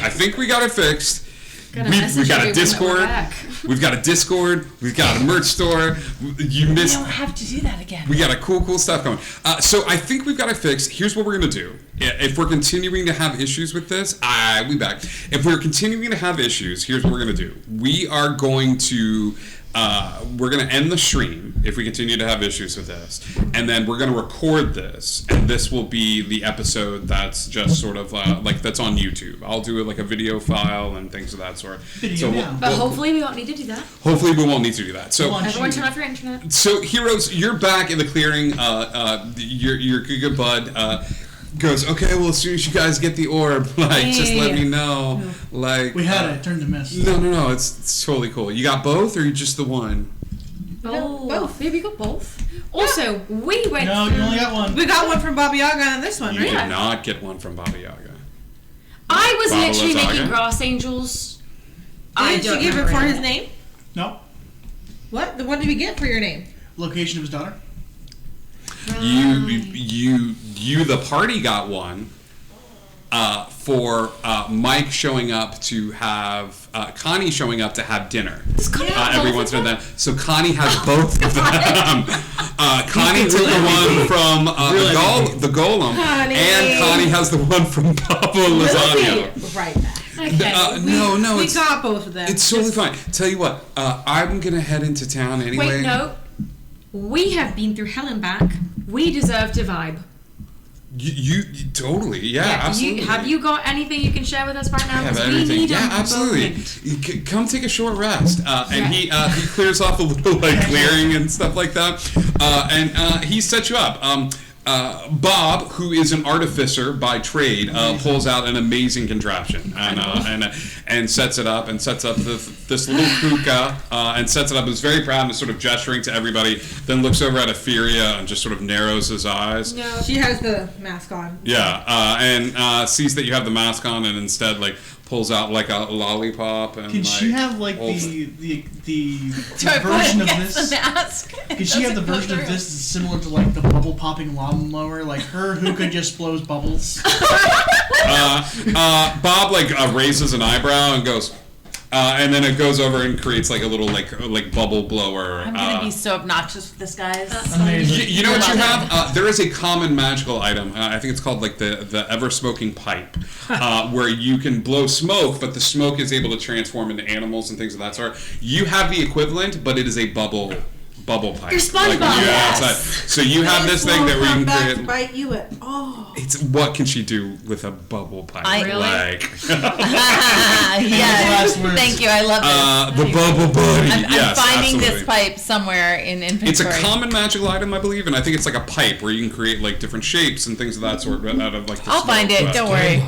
I think we got it fixed. We've got a Discord. We've got a Discord. We've got a merch store. You missed. We don't have to do that again. We got a cool stuff going. So I think we've got it fixed. Here's what we're gonna do. If we're continuing to have issues with this, we back. If we're continuing to have issues, here's what we're gonna do. We are going to. We're going to end the stream if we continue to have issues with this, and then we're going to record this, and this will be the episode that's just sort of like that's on YouTube. I'll do it like a video file and things of that sort. But hopefully we won't need to do that. Hopefully we won't need to do that. So everyone turn off your internet. So heroes, you're back in the clearing. Your good bud. Goes, okay, well, as soon as you guys get the orb, just let me know. Like, we had it, turned to mist. No, it's totally cool. You got both, or you just the one? Both. Maybe you got both. Also, we went. No, you only got one. We got one from Baba Yaga on this one, You right? did not get one from Baba Yaga. I was Baba literally Yaga? making grass angels. Didn't you give it for his name? No. What? What did we get for your name? Location of his daughter. You, the party got one for Mike showing up to have Connie showing up to have dinner every once in a while. So Connie has both of them. Connie took the one from the Golem, Connie. and Connie has the one from Papa Lasagna. Right back. Okay. No, we got both of them. It's totally fine. Tell you what, I'm gonna head into town anyway. Wait, no. We have been through hell and back. We deserve to vibe. You totally, absolutely. Have you got anything you can share with us right now? I have Because we everything. need Yeah, a absolutely. moment. Come take a short rest. And he clears off a little clearing and stuff like that. And he sets you up. Bob, who is an artificer by trade, pulls out an amazing contraption and sets it up and sets up this little hookah and sets it up. Is very proud and is sort of gesturing to everybody. Then looks over at Etheria and just sort of narrows his eyes. No, she has the mask on. Yeah, and sees that you have the mask on and instead pulls out like a lollipop and Can she have the version of this? Mask? Can she have the version of this that's similar to like the bubble popping lawnmower? Like her hookah just blows bubbles. Bob raises an eyebrow and goes, and then it goes over and creates like a little like bubble blower. I'm gonna be so obnoxious with this, guys. Amazing. You know what you have? There is a common magical item. I think it's called like the ever smoking pipe, where you can blow smoke, but the smoke is able to transform into animals and things of that sort. You have the equivalent, but it is a bubble pipe. You're SpongeBob. So you have this thing that we can create. To bite you at It's what can she do with a bubble pipe? Yes. Thank you. I love this. The bubble buddy. I'm finding absolutely. this pipe somewhere in inventory. It's a common magical item, I believe, and I think it's like a pipe where you can create like different shapes and things of that sort out of like. I'll find it. Don't worry.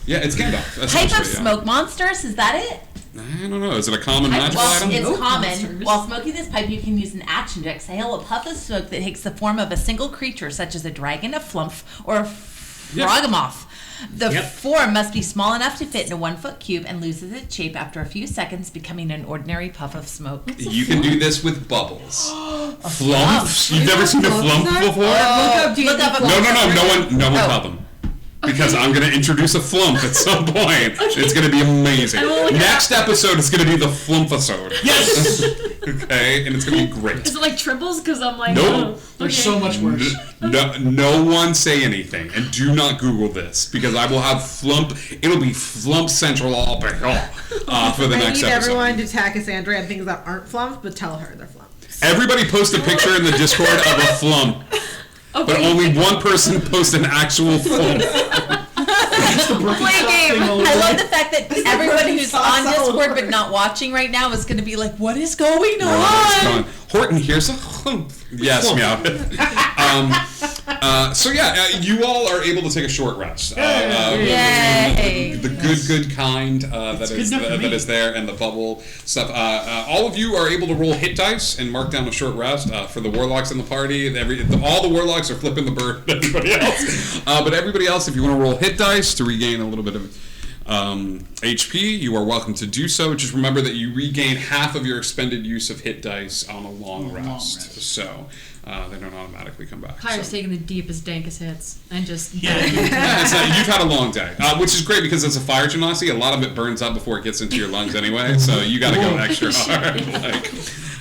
Yeah, it's Gandalf. Pipe of smoke monsters. Is that it? I don't know. Is it a common magical item? It's common. While smoking this pipe, you can use an action to exhale a puff of smoke that takes the form of a single creature, such as a dragon, a flump, or a frogmoth. The form must be small enough to fit in a 1 foot cube and loses its shape after a few seconds, becoming an ordinary puff of smoke. You can do this with bubbles. Flumps? You've never seen a flump before? Look up a flump. No one tell them. Because I'm going to introduce a flump at some point. It's going to be amazing. Next episode is going to be the flump-isode. Yes! Okay? And it's going to be great. Is it like triples? Because I'm like, Nope. There's so much worse. No one say anything. And do not Google this. Because I will have flump. It'll be flump central all for the next episode. I need everyone to tag Cassandra and things that aren't flumps, but tell her they're flumps. Everybody post a picture in the Discord of a flump. But only one person post an actual flump. Play game. I love the fact that everyone who's on Discord but not watching right now is going to be like, what is going on? Horton, here's a flump. Yes, meow. So you all are able to take a short rest. Yay! The good kind that is there, and the bubble stuff. All of you are able to roll hit dice and mark down a short rest for the warlocks in the party. All the warlocks are flipping the bird to everybody else. But everybody else, if you want to roll hit dice to regain a little bit of HP, you are welcome to do so. Just remember that you regain half of your expended use of hit dice on a long rest. So they don't automatically come back. Kyra's taking the deepest, dankest hits and just... So you've had a long day, which is great because it's a fire genasi. A lot of it burns up before it gets into your lungs anyway, so you got to go extra hard.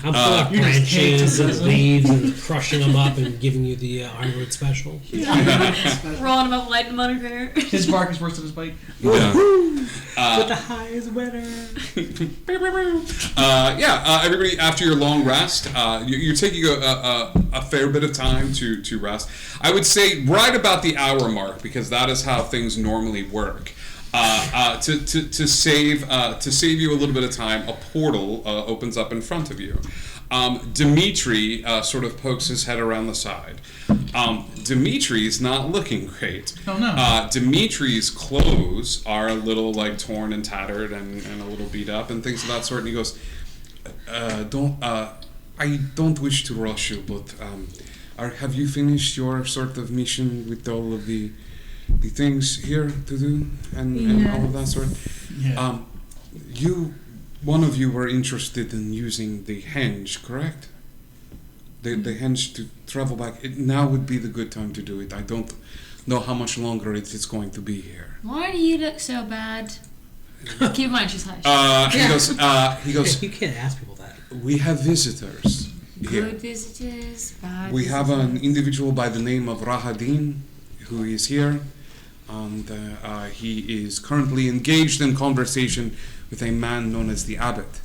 I'm full of branches and leaves and crushing them up and giving you the Ironwood special. Rolling them up, lighting them on her hair. His bark is worse than his bite. Yeah. But the high is winner. Everybody, after your long rest, you're taking a fair bit of time to rest. I would say right about the hour mark, because that is how things normally work. To save you a little bit of time, a portal opens up in front of you. Dimitri sort of pokes his head around the side. Dimitri's not looking great. Oh no. Dimitri's clothes are a little like torn and tattered and a little beat up and things of that sort. And he goes, I don't wish to rush you, but have you finished your sort of mission with all of the things here to do and all of that sort? Yeah. One of you were interested in using the henge, correct? The henge to travel back. Now would be the good time to do it. I don't know how much longer it is going to be here. Why do you look so bad? Keep in mind, she's high. He goes, You can't ask people that. we have visitors here. Good visitors, bad We have an individual by the name of Rahadin who is here, and he is currently engaged in conversation with a man known as the Abbot.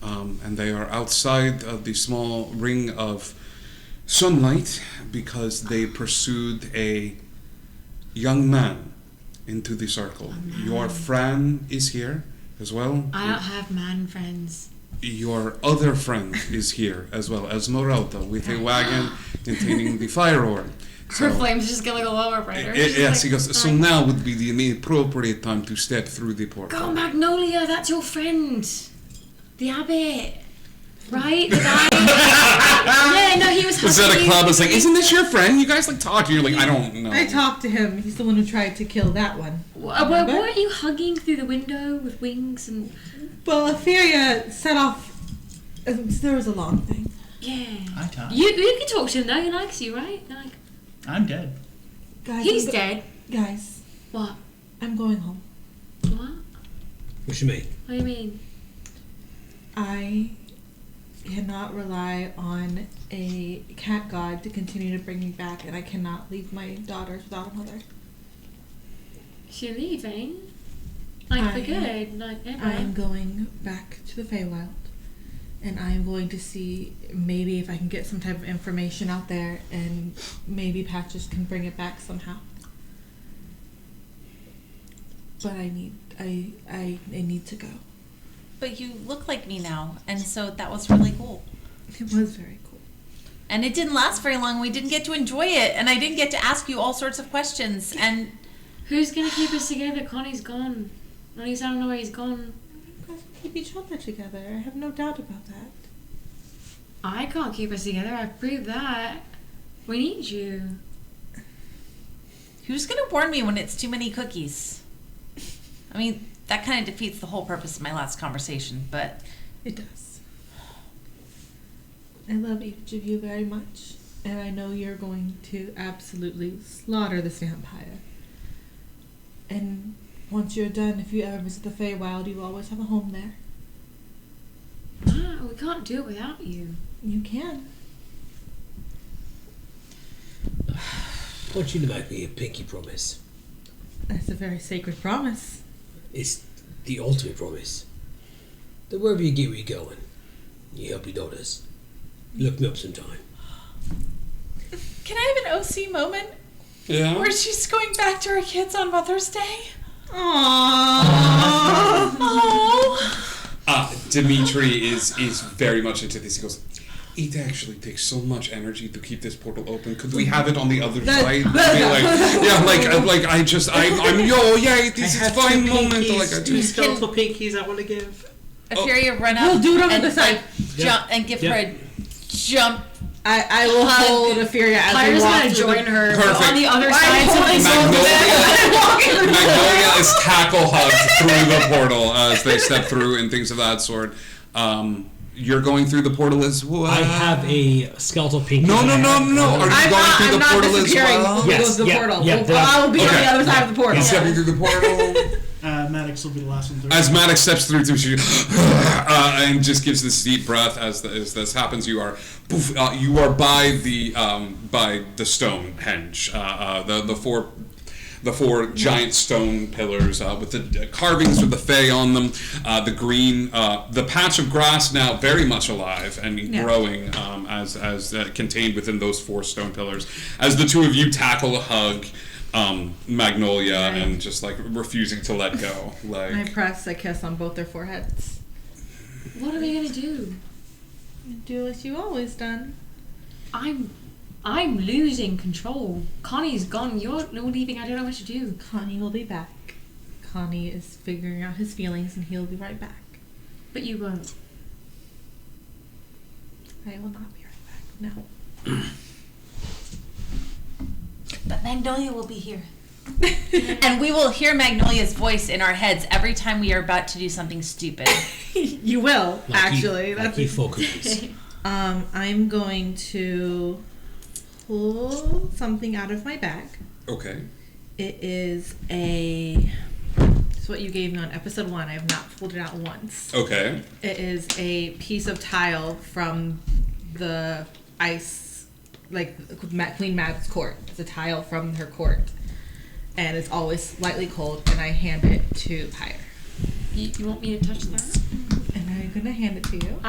And they are outside of the small ring of sunlight because they pursued a young man into the circle. Your Fran is here as well. I don't have man friends. Your other friend is here as well, Esmeralda, with a wagon containing the fire orb. Her flames just get like a lower brighter. Yes, he goes, so now would be the appropriate time to step through the portal. Go, Magnolia, that's your friend. The Abbot. Right? The guy. Yeah, no, he was Was at a club, it's like, isn't this your friend? You guys like talking. You're like, I don't know. I talked to him. He's the one who tried to kill that one. What are you hugging through the window with wings and... Well, Etheria set off. There was a long thing. Yeah. I talk. You can talk to him though, he likes you, right? Like, I'm dead. Guys, he's dead. Guys, What? I'm going home. What? What you mean? What do you mean? I cannot rely on a cat god to continue to bring me back, and I cannot leave my daughters without a mother. She's leaving? Like for good? Like ever? I am going back to the Feywild, and I am going to see maybe if I can get some type of information out there, and maybe Patches can bring it back somehow. But I need to go. But you look like me now, and so that was really cool. It was very cool. And it didn't last very long. We didn't get to enjoy it, and I didn't get to ask you all sorts of questions. And Who's gonna keep us together? Connie's gone. At least I don't know where he's gone. You guys keep each other together. I have no doubt about that. I can't keep us together. I've proved that. We need you. who's going to warn me when it's too many cookies? I mean, that kind of defeats the whole purpose of my last conversation, but... It does. I love each of you very much, and I know you're going to absolutely slaughter this vampire. And once you're done, if you ever visit the Feywild, you always have a home there. We can't do it without you. You can. I want you to make me a pinky promise. That's a very sacred promise. It's the ultimate promise. That wherever you get where you're going, you help your daughters. Look me up sometime. Can I have an OC moment? Yeah. Where she's going back to her kids on Mother's Day? Aww. Dimitri is very much into this. He goes, it actually takes so much energy to keep this portal open. Could we have it on the other side? I'm this is fine moment. Like I Two just skeletal pinkies I want to give. Etheria run up. We'll do it on the and, other side. Jump and give her a jump. I will hold Etheria as we Pyra's walk gonna through join her Perfect. on the other side. So they Magnolia is tackle hugged through the portal as they step through and things of that sort. You're going through the portal as well. I have a skeletal pinky. No. Are you going through the portal as well? Yes, goes the portal. Yeah, I will be on the other side of the portal. He's stepping through the portal. Maddox will be the last one through. As Maddox steps through, she and just gives this deep breath as this happens. You are by the Stonehenge, the four giant stone pillars with the carvings with the Fae on them. The green, the patch of grass now very much alive and growing as contained within those four stone pillars. As the two of you tackle a hug. Magnolia and just like refusing to let go. Like I press a kiss on both their foreheads. What are we gonna do? Do as you always done. I'm losing control. Connie's gone. You're leaving. I don't know what to do. Connie will be back. Connie is figuring out his feelings and he'll be right back. But you won't. I will not be right back. No. But Magnolia will be here. And we will hear Magnolia's voice in our heads every time we are about to do something stupid. You will, actually. Like he focuses. I'm going to pull something out of my bag. okay. It is it's what you gave me on episode 1. I have not pulled it out once. Okay. It is a piece of tile from the ice, like Queen Mab's court. It's a tile from her court. And it's always slightly cold, and I hand it to Pyre. You want me to touch that? And I'm going to hand it to you.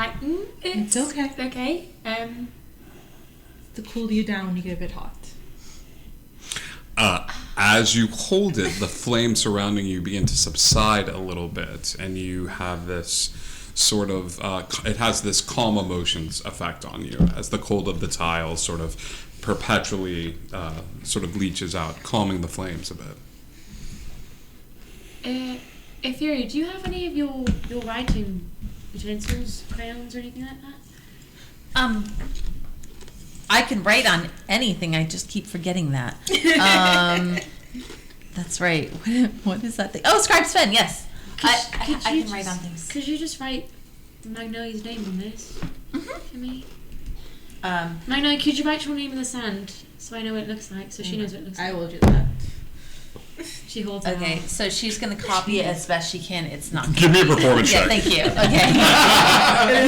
It's okay. Okay. To cool you down when you get a bit hot. As you hold it, the flames surrounding you begin to subside a little bit, and you have this sort of, it has this calm emotions effect on you as the cold of the tile sort of perpetually sort of leaches out, calming the flames a bit. Fury, do you have any of your writing utensils, crayons, or anything like that? I can write on anything. I just keep forgetting that. That's right. What is that thing? Oh, Scribe's pen. Yes, I can write on things. Could you just write Magnolia's name on this for me? Magnolia, could you write your name in the sand so I know what it looks like, so she knows what it looks like? I will do that. She holds it Okay, out. so she's gonna copy it as best she can. It's not. Give me a performance Yeah, check. thank you. Okay.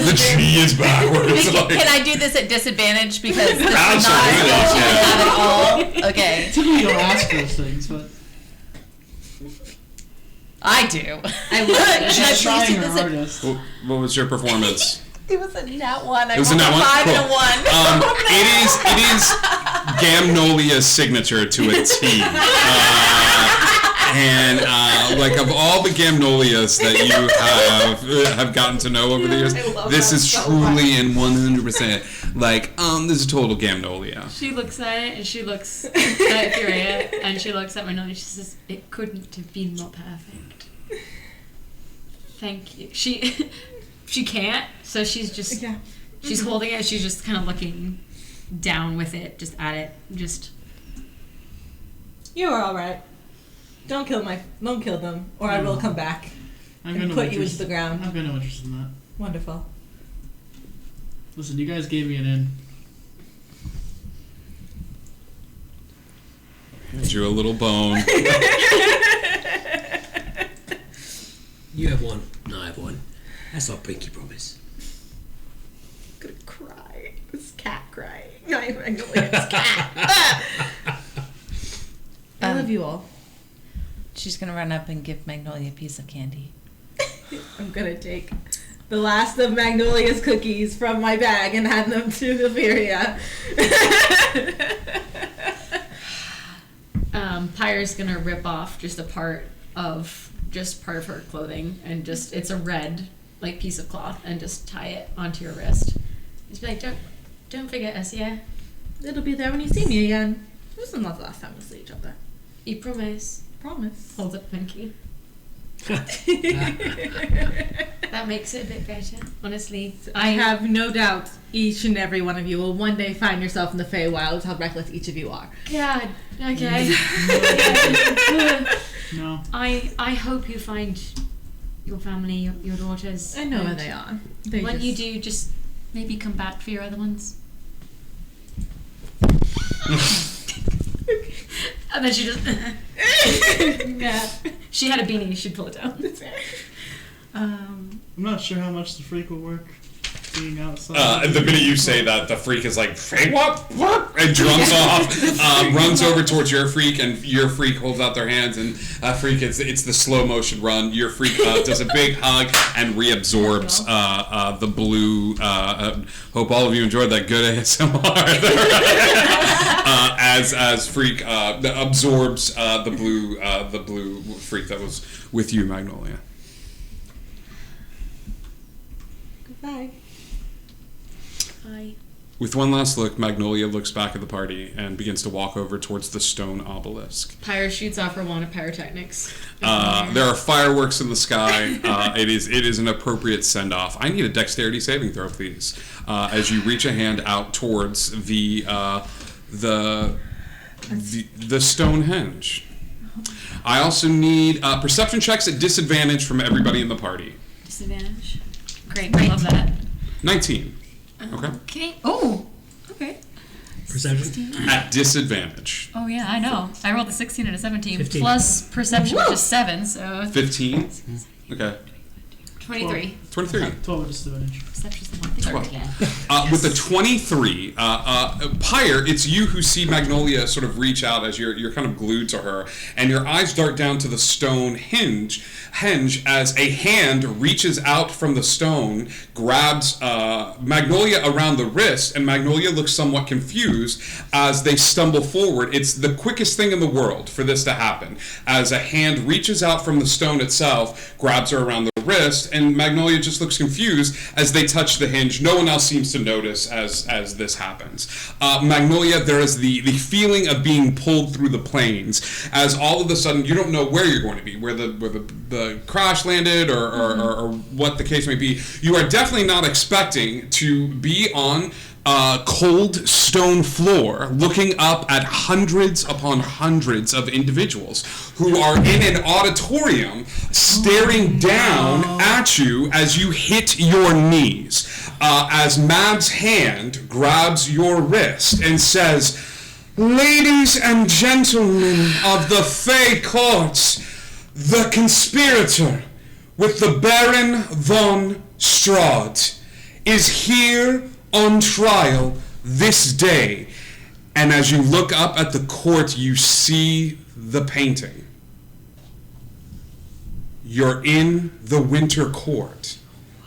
The G is backwards. Can I do this at disadvantage because this is not Absolutely, at all? Okay. Typically you don't ask for those things, but I do. I will. Should I she's please trying do her this at hardest. What was your performance? It was a nat 1. I It was a rolled nat 1? 5 and a Cool. 1. It is Gamnolia's signature to a T. And like of all the Gamnolias that you have gotten to know over the years, this is truly and 100% like this is total Gamnolia. She looks at it, and she looks at Furia, and she looks at Magnolia, and she says, "It couldn't have been more perfect. Thank you." She can't, so she's just she's holding it. She's just kind of looking down with it, just at it, just. You are all right. Don't kill them, or I will come back and put you into the ground. I've got no interest in that. Wonderful. Listen, you guys gave me an in. Hand you a little bone. You have one. No, I have one. That's our pinky promise. I'm gonna cry. This cat crying. Not even Magnolia, it's cat. I love you all. She's gonna run up and give Magnolia a piece of candy. I'm gonna take the last of Magnolia's cookies from my bag and hand them to Ophelia. Pyre's gonna rip off just part of her clothing, and just it's a red like piece of cloth, and just tie it onto your wrist. Just be like, don't forget us, yeah. It'll be there when you see me again. This is not the last time we'll see each other. You promise. Promise. Holds up pinky. That makes it a bit better, honestly. I have no doubt each and every one of you will one day find yourself in the Feywild, how reckless each of you are. God. Okay. No. I hope you find your family, your daughters. I know where they are. What you do, just maybe come back for your other ones. And then she just... Yeah. She had a beanie, she'd pull it down. I'm not sure how much the freak will work being outside. The minute you say that, the freak is like, "Hey, what?" and jumps off, runs over towards your freak, and your freak holds out their hands, and freak, it's the slow motion run. Your freak does a big hug and reabsorbs the blue. Hope all of you enjoyed that good ASMR. As freak absorbs the blue freak that was with you, Magnolia. Goodbye. Bye. With one last look, Magnolia looks back at the party and begins to walk over towards the stone obelisk. Pyre shoots off her wand of pyrotechnics. There are fireworks in the sky. It is an appropriate send-off. I need a dexterity saving throw, please. As you reach a hand out towards the Stonehenge. I also need perception checks at disadvantage from everybody in the party. Disadvantage. Great, I love that. 19. Okay. Okay. Oh, okay. Perception? At disadvantage. Oh yeah, I know. I rolled a 16 and a 17 15. plus perception, which is 7, so 15. Okay. 23. 23. 12 with disadvantage. Perception's the one thing. 12. With the 23, Pyre, it's you who see Magnolia sort of reach out as you're kind of glued to her, and your eyes dart down to the stone hinge as a hand reaches out from the stone, grabs Magnolia around the wrist, and Magnolia looks somewhat confused as they stumble forward. It's the quickest thing in the world for this to happen, as a hand reaches out from the stone itself, grabs her around the wrist, and Magnolia just looks confused as they touch the hinge. No one else seems to notice as this happens. Magnolia, there is the feeling of being pulled through the plains, as all of a sudden you don't know where you're going to be, where the crash landed or what the case may be. You are definitely not expecting to be on a cold stone floor looking up at hundreds upon hundreds of individuals who are in an auditorium staring down at you as you hit your knees. As Mab's hand grabs your wrist and says, "Ladies and gentlemen of the Fey Courts, the conspirator with the Baron von Strahd is here on trial this day." And as you look up at the court, you see the painting. You're in the Winter Court.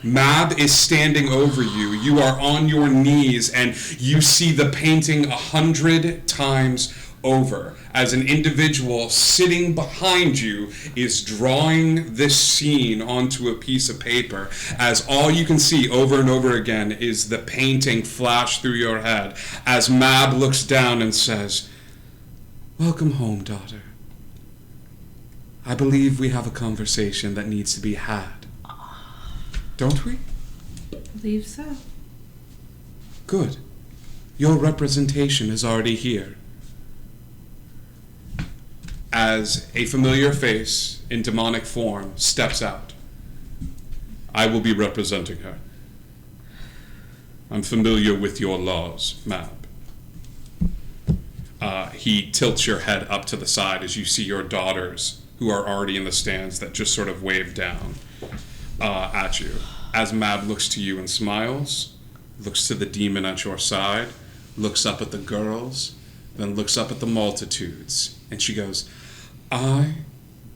Mab is standing over you. You are on your knees, and you see the painting 100 times over, as an individual sitting behind you is drawing this scene onto a piece of paper, as all you can see over and over again is the painting flash through your head, as Mab looks down and says, "Welcome home, daughter. I believe we have a conversation that needs to be had. Don't we?" I believe so. Good. Your representation is already here. As a familiar face in demonic form steps out, "I will be representing her. I'm familiar with your laws, Mab." He tilts your head up to the side as you see your daughters, who are already in the stands, that just sort of wave down at you. As Mab looks to you and smiles, looks to the demon at your side, looks up at the girls, then looks up at the multitudes, and she goes, "I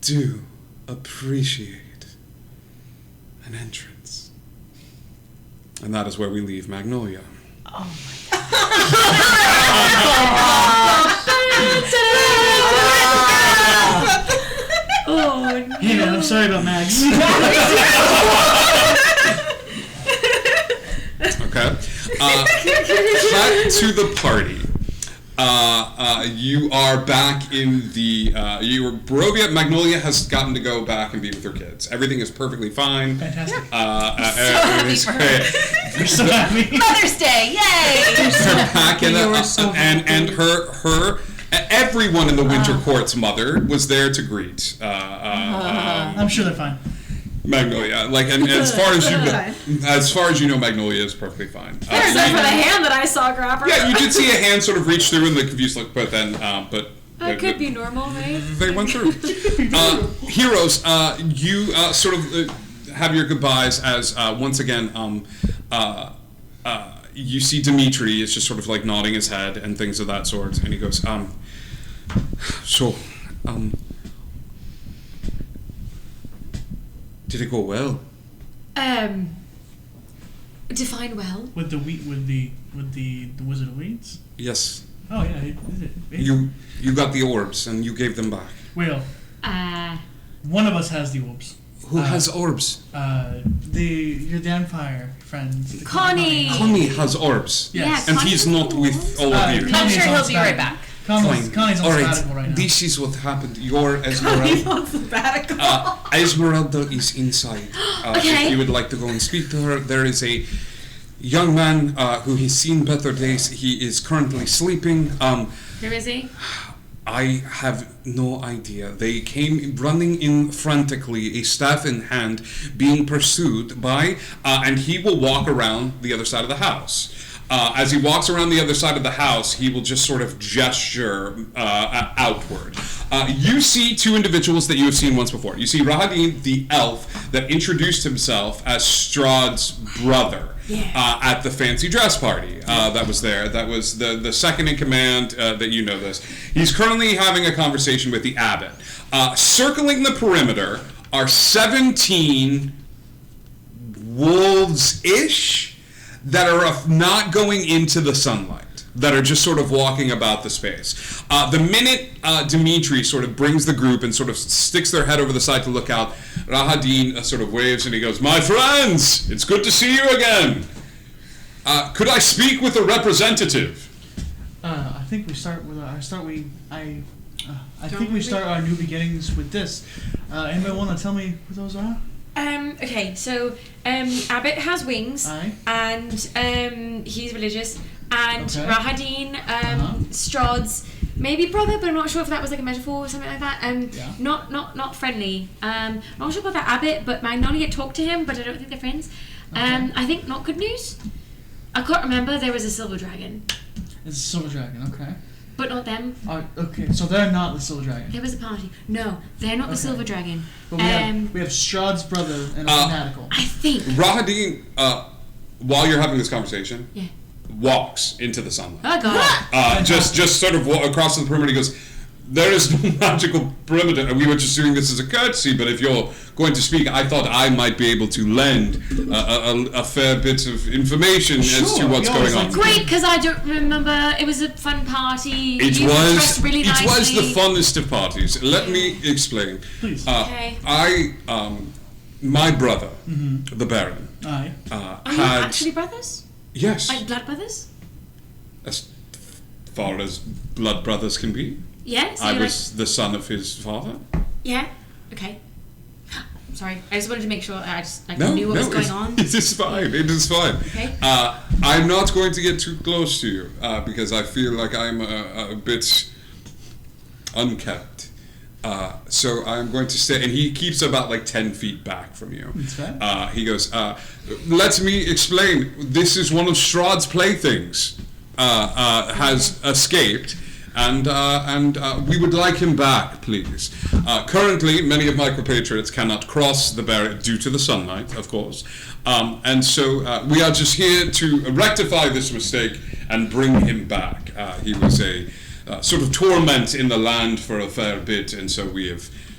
do appreciate an entrance." And that is where we leave Magnolia. Oh my Oh, no. Hey man, I'm sorry about Max. Okay. Cut to the party. You are back in the. Barovia. Magnolia has gotten to go back and be with her kids. Everything is perfectly fine. Fantastic. Everything's for her. great. We're so happy. Mother's Day, yay! Her back in and her. Everyone in the Winter Court's mother was there to greet. I'm sure they're fine. Magnolia, like, and as far as you know, Magnolia is perfectly fine. Except for the hand that I saw grab her. Yeah, you did see a hand sort of reach through in the confused look, but then, That could be normal, right? they went through. Heroes, you sort of have your goodbyes as once again, you see Dimitri is just sort of like nodding his head and things of that sort, and he goes, did it go well? Define well. With the Wizard of Weeds? Yes. Oh yeah, You got the orbs and you gave them back. Well, one of us has the orbs. Who has orbs? Your Danfire friends. Connie. Connie has orbs. Yes. And Connie he's has not the with orbs? all of you. I'm Connie's sure on he'll be right sabbatical. back. Connie's on All sabbatical right now. This is what happened. Your He Esmeralda. wants sabbatical. Esmeralda is inside. Okay. If you would like to go and speak to her, there is a young man who has seen better days. He is currently sleeping. Who is he? I have no idea. They came running in frantically, a staff in hand, being pursued by, and he will walk around the other side of the house. As he walks around the other side of the house, he will just sort of gesture outward. You see two individuals that you have seen once before. You see Rahadin, the elf, that introduced himself as Strahd's brother. At the fancy dress party that was there. That was the second in command that you know this. He's currently having a conversation with the abbot. Circling the perimeter are 17 wolves-ish that are not going into the sunlight, that are just sort of walking about the space. The minute Dimitri sort of brings the group and sort of sticks their head over the side to look out, Rahadin sort of waves and he goes, "My friends, it's good to see you again. Could I speak with a representative?" I think we start with we start our new beginnings with this. Anybody want to tell me who those are? Okay, so Abbott has wings, Aye. and he's religious, and Okay. Rahadin, Strahd's maybe brother, but I'm not sure if that was like a metaphor or something like that. Yeah. Not friendly. Not sure about that Abbott, but Magnolia talked to him, but I don't think they're friends. Okay. I think not good news. I can't remember. There was a silver dragon, It's a Silver Dragon, okay. but not them. Okay, so they're not the Silver Dragon. There was a party. No, they're not the Okay. silver dragon. But we have Strahd's brother and a fanatical. I think. Rahadin, while you're having this conversation, Yeah. walks into the sunlight. Oh god. Just sort of across the perimeter. He goes, "There is no magical perimeter, and we were just doing this as a courtesy. But if you're going to speak, I thought I might be able to lend a fair bit of information as to Sure, what's you going always on." like Great, because I don't remember. It was a fun party. It You was. dressed really It was nicely. the funnest of parties. Let me explain. Please. Okay. My brother, the Baron, Aye. Are you had actually brothers? yes, Like blood brothers? as far as blood brothers can be. Yeah. So I you're was the son of his father. like, yeah. Okay. Sorry, I just wanted to make sure I just No, knew what was going it's, on. it is fine. It is fine. Okay. I'm not going to get too close to you because I feel like I'm a bit unkept. So I'm going to stay, and he keeps about like 10 feet back from you. That's fair. He goes, "Let me explain. This is one of Strahd's playthings. Has escaped." And we would like him back, please. Currently, many of my compatriots cannot cross the barrier due to the sunlight, of course. And so we are just here to rectify this mistake and bring him back. He was a sort of torment in the land for a fair bit, and so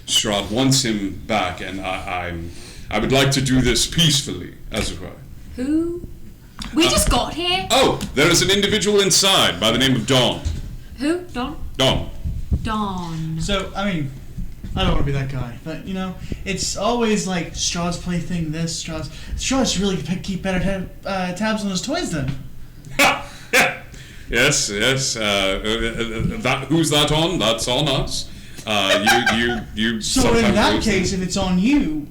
Strahd wants him back, and I would like to do this peacefully, as it were. Who? We just got here. Oh, there is an individual inside by the name of Dawn. Who? Don. Dawn. So, I mean, I don't want to be that guy, but, you know, it's always like Strahd's plaything this, Strahd's really keep better tabs on his toys then. Yeah. Yes. That who's that on? That's on us. You. So in sometimes that lose case, them. if it's on you,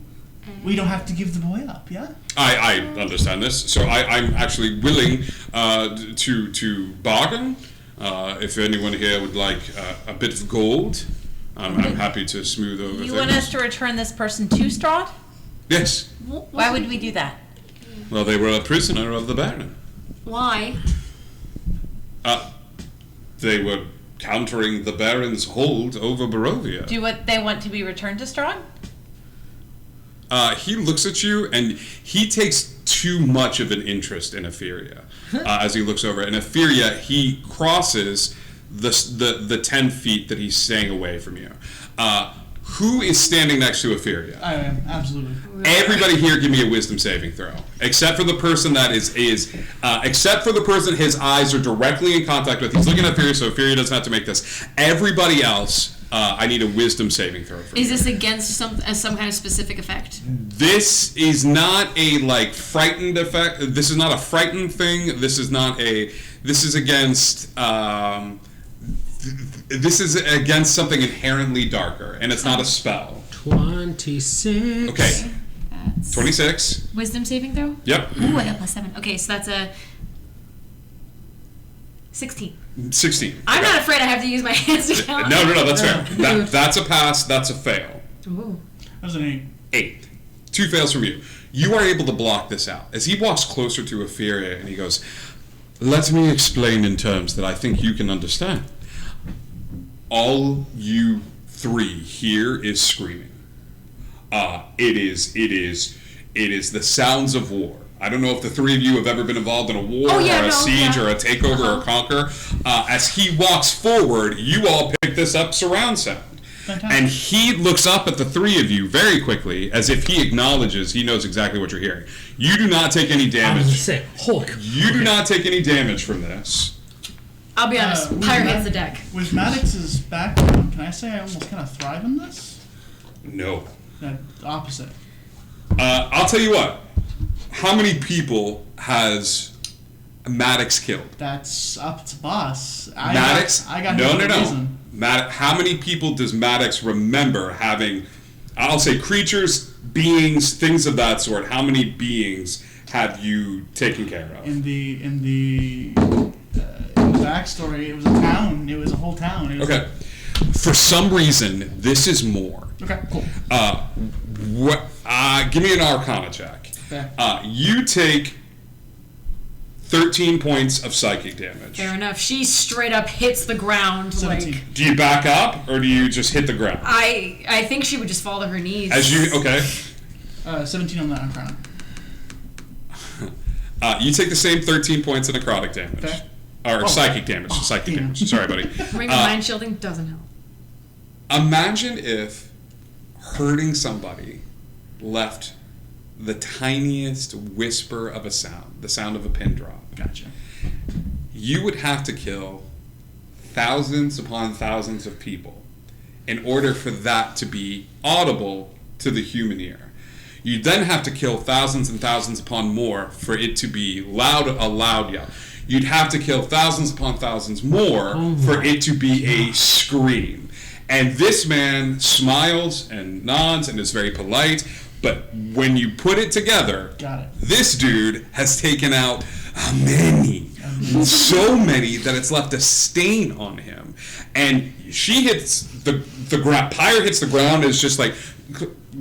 we don't have to give the boy up, yeah? I understand this. So I'm actually willing to bargain. If anyone here would like a bit of gold, I'm happy to smooth over You things. want us to return this person to Strahd? Yes. Why would we do that? Well, they were a prisoner of the Baron. Why? They were countering the Baron's hold over Barovia. Do what they want to be returned to Strahd? He looks at you, and he takes too much of an interest in Etheria as he looks over. And Etheria, he crosses the 10 feet that he's staying away from you. Who is standing next to Etheria? I am, absolutely. Everybody here, give me a wisdom saving throw, except for the person that except for the person his eyes are directly in contact with. He's looking at Etheria, so Etheria doesn't have to make this. Everybody else, I need a wisdom saving throw. Is this against some kind of specific effect? This is not a frightened effect. This is not a frightened thing. This is not a. This is against. This is against something inherently darker, and it's not a spell. 26. Okay. That's 26. Wisdom saving throw? Yep. Ooh, I got +7. Okay, so that's a 16. 16. I'm Okay. not afraid I have to use my hands to count. No, that's fair. That's a pass. That's a fail. Ooh. That was an 8. 8. 2 fails from you. You are able to block this out. As he walks closer to Etheria, and he goes, "Let me explain in terms that I think you can understand. All you 3 here is screaming. It is the sounds of war. I don't know if the 3 of you have ever been involved in a war or a siege or a takeover or conquer. As he walks forward, you all pick this up surround sound. Fantastic. And he looks up at the 3 of you very quickly, as if he acknowledges he knows exactly what you're hearing. You do not take any I was damage. gonna say, Hulk. You do not take any damage from this. I'll be honest, with Pyre Ma- hits the deck. With Maddox's background, can I say I almost kind of thrive in this? No. Opposite. I'll tell you what. How many people has Maddox killed? That's up to boss. Maddox? I got no. reason. How many people does Maddox remember having, I'll say creatures, beings, things of that sort? How many beings have you taken care of? In the backstory, it was a town. It was a whole town. It was Okay. For some reason, this is more. Okay, cool. Give me an Arcana check. Okay. You take 13 points of psychic damage. Fair enough. She straight up hits the ground. 17. Like Do you back up, or do you just hit the ground? I think she would just fall to her knees. Okay. 17 on that Arcana. You take the same 13 points of necrotic damage. Okay. Or psychic damage. Psychic damn. damage. Sorry, buddy. Ring of mind shielding doesn't help. Imagine if hurting somebody left the tiniest whisper of a sound, the sound of a pin drop. Gotcha. You would have to kill thousands upon thousands of people in order for that to be audible to the human ear. You then have to kill thousands and thousands upon more for it to be a loud yell. You'd have to kill thousands upon thousands more for it to be a scream. And this man smiles and nods and is very polite, but when you put it together, Got it. this dude has taken out many, so many that it's left a stain on him. And she hits the ground. Pyre hits the ground, is just like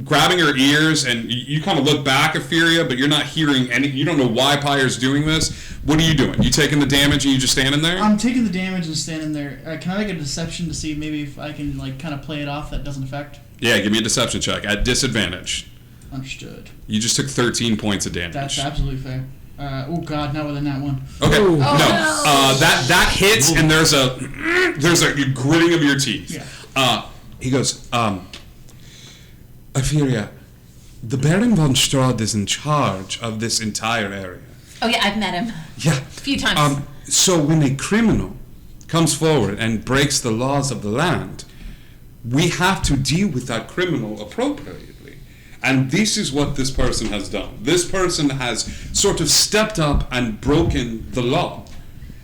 grabbing her ears, and you kind of look back at Furia, but you're not hearing any. You don't know why Pyre's doing this. What are you doing? You taking the damage and you just standing there? I'm taking the damage and standing there. Can I make a deception to see maybe if I can kind of play it off that doesn't affect? Yeah, give me a deception check at disadvantage. Understood. You just took 13 points of damage. That's absolutely fair. Oh God, not within that one. Okay, Ooh. no, that hits, and there's a gritting of your teeth. Yeah. He goes, Ophelia, the Baron von Strahd is in charge of this entire area. Oh yeah, I've met him Yeah. a few times. So when a criminal comes forward and breaks the laws of the land, we have to deal with that criminal appropriately. And this is what this person has done. This person has sort of stepped up and broken the law.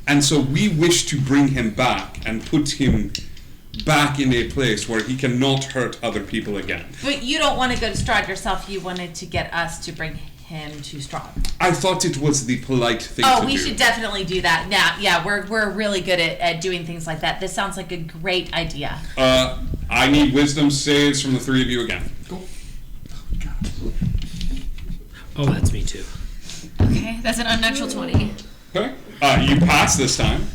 And so we wish to bring him back and put him back in a place where he cannot hurt other people again. But you don't want to go to Strahd yourself. You wanted to get us to bring him to Strahd. I thought it was the polite thing to do. Oh, we should definitely do that. Now, yeah, we're really good at doing things like that. This sounds like a great idea. I need wisdom saves from the 3 of you again. Cool. Oh God. Oh, that's me too. Okay, that's an unnatural 20. Okay. You pass this time.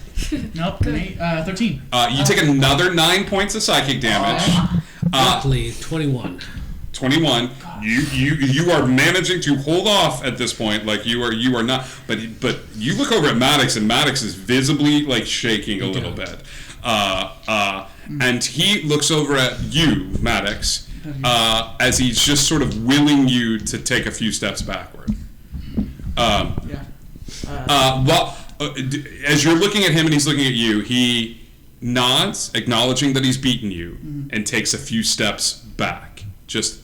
Nope. 13. You take another 9 points of psychic damage. Luckily, 21. 21. You are managing to hold off at this point, like you are not. But you look over at Maddox, and Maddox is visibly like shaking a little bit. And he looks over at you, Maddox, as he's just sort of willing you to take a few steps backward. As you're looking at him and he's looking at you, he nods, acknowledging that he's beaten you, and takes a few steps back. Just,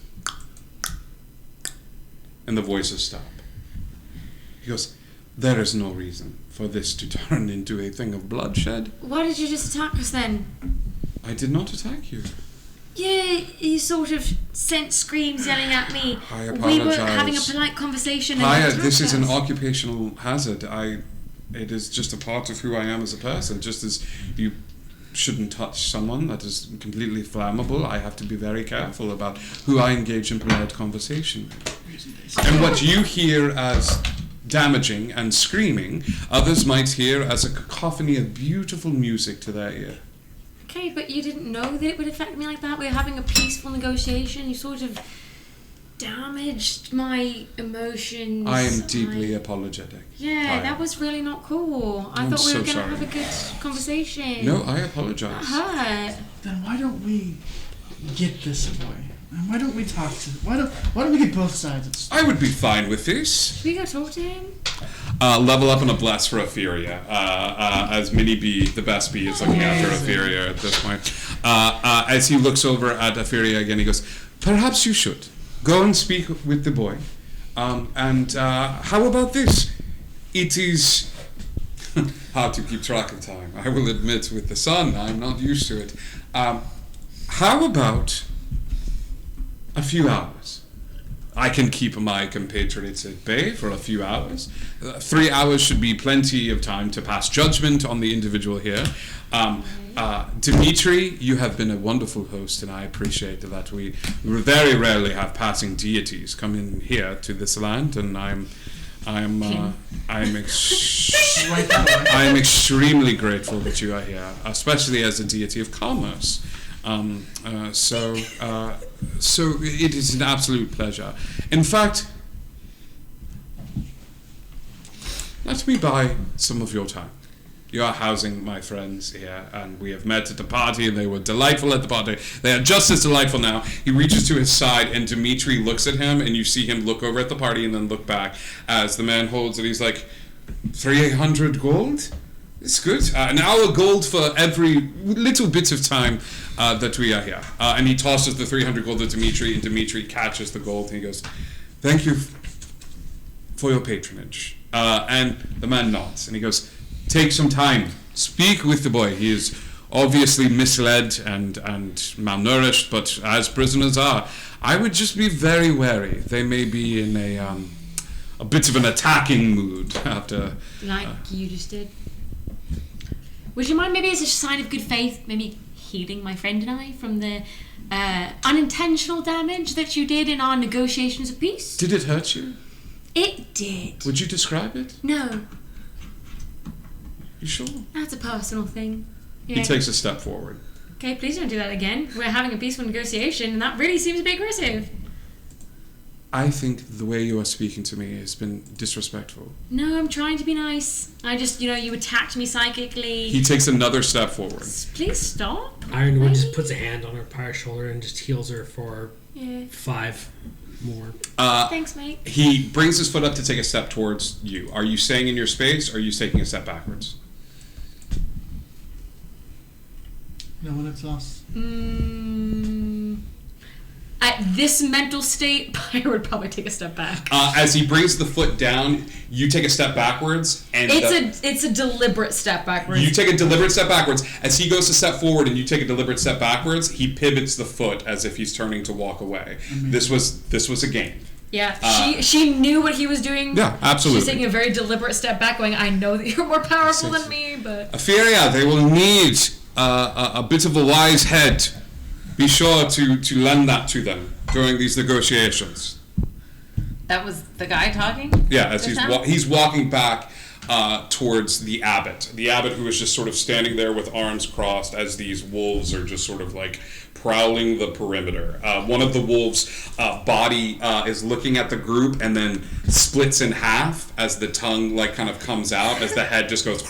and the voices stop. He goes, "There is no reason for this to turn into a thing of bloodshed." Why did you just attack us then? I did not attack you. Yeah, you sort of sent screams yelling at me. I We were apologize. having a polite conversation. And you Hiya, attacked this is an us. occupational hazard. It is just a part of who I am as a person. Just as you shouldn't touch someone that is completely flammable, I have to be very careful about who I engage in polite conversation with. And what you hear as damaging and screaming, others might hear as a cacophony of beautiful music to their ear. Okay, but you didn't know that it would affect me like that. We were having a peaceful negotiation. You sort of damaged my emotions. I am deeply apologetic. Yeah, Hiya. that was really not cool. I I'm thought we so were going to sorry. have a good conversation. No, I That apologize. hurt. Then why don't we get this away? And why don't we talk to? Why don't we get both sides of the story? I would be fine with this. Should we go talk to him? Level up on a bless for Opheria, as Mini B, the best B, is looking after Opheria at this point. As he looks over at Opheria again, he goes, "Perhaps you should go and speak with the boy. And how about this? It is hard to keep track of time. I will admit, with the sun, I'm not used to it. How about a few hours? I can keep my compatriots at bay for a few hours. 3 hours should be plenty of time to pass judgment on the individual here. Dimitri, you have been a wonderful host, and I appreciate that. We very rarely have passing deities come in here to this land, and I'm extremely grateful that you are here, especially as a deity of commerce. So it is an absolute pleasure. In fact, let me buy some of your time. You are housing my friends here, and we have met at the party, and they were delightful at the party. They are just as delightful now. He reaches to his side, and Dimitri looks at him, and you see him look over at the party and then look back as the man holds it. He's like, 300 gold? It's good. An hour gold for every little bit of time that we are here. And he tosses the 300 gold to Dimitri, and Dimitri catches the gold, and he goes, "Thank you for your patronage." And the man nods, and he goes, "Take some time. Speak with the boy. He is obviously misled and malnourished, but as prisoners are, I would just be very wary. They may be in a bit of an attacking mood after..." Like you just did. Would you mind, maybe as a sign of good faith, maybe healing my friend and I from the unintentional damage that you did in our negotiations of peace? Did it hurt you? It did. Would you describe it? No, You sure? that's a personal thing. Yeah. He takes a step forward. Okay, please don't do that again. We're having a peaceful negotiation, and that really seems a bit aggressive. I think the way you are speaking to me has been disrespectful. No, I'm trying to be nice. I just, you attacked me psychically. He takes another step forward. Please stop. Ironwood just Maybe? puts a hand on her pyre's shoulder and just heals her for Yeah. 5 more. Thanks, mate. He brings his foot up to take a step towards you. Are you staying in your space, or are you taking a step backwards? No one exhausts. At this mental state, I would probably take a step back. As he brings the foot down, you take a step backwards, and It's a deliberate step backwards. you take a deliberate step backwards. As he goes to step forward and you take a deliberate step backwards, he pivots the foot as if he's turning to walk away. This was a game. Yeah, she knew what he was doing. Yeah, absolutely. She's taking a very deliberate step back, going, "I know that you're more powerful than me, but..." Opheria, they will need a bit of a wise head. Be sure to lend that to them during these negotiations. That was the guy talking? Yeah, as Just he's walking back towards the abbot. The abbot, who is just sort of standing there with arms crossed as these wolves are just sort of like prowling the perimeter. One of the wolves' body is looking at the group and then splits in half as the tongue like kind of comes out, as the head just goes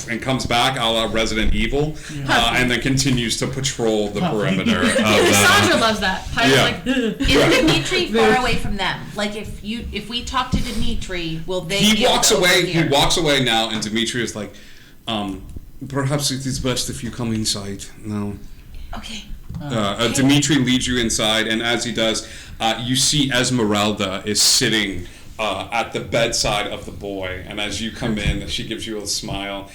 and comes back, a la Resident Evil, and then continues to patrol the perimeter. Cassandra loves that. Pyre's like, Is Dimitri far away from them? Like, if we talk to Dimitri, will they? He walks away. Overhear? He walks away now, and Dimitri is like, perhaps it is best if you come inside now. Okay. Dimitri leads you inside, and as he does, you see Esmeralda is sitting at the bedside of the boy. And as you come in, she gives you a smile.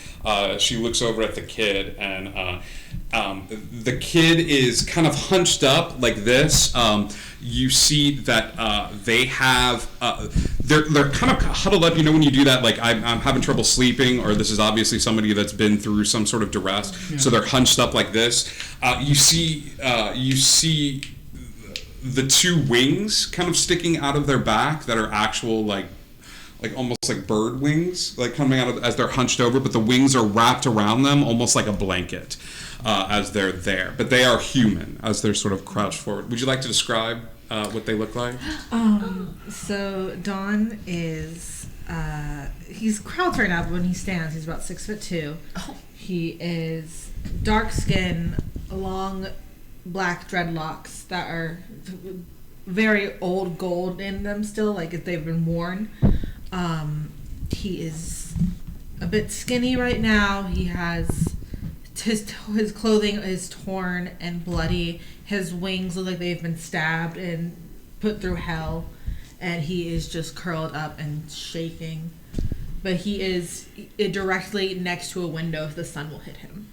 She looks over at the kid, and the kid is kind of hunched up like this. You see that they have they're kind of huddled up. You know when you do that, like I'm having trouble sleeping, or this is obviously somebody that's been through some sort of duress. Yeah. So they're hunched up like this. You see the two wings kind of sticking out of their back that are actual like almost like bird wings, like coming out of as they're hunched over, but the wings are wrapped around them almost like a blanket as they're there. But they are human as they're sort of crouched forward. Would you like to describe what they look like? So Don is he's crouched right now, but when he stands, he's about 6'2". Oh. He is dark skin, long black dreadlocks that are very old gold in them still, like if they've been worn. He is a bit skinny right now. He has his clothing is torn and bloody. His wings look like they've been stabbed and put through hell, and he is just curled up and shaking. But he is directly next to a window if the sun will hit him.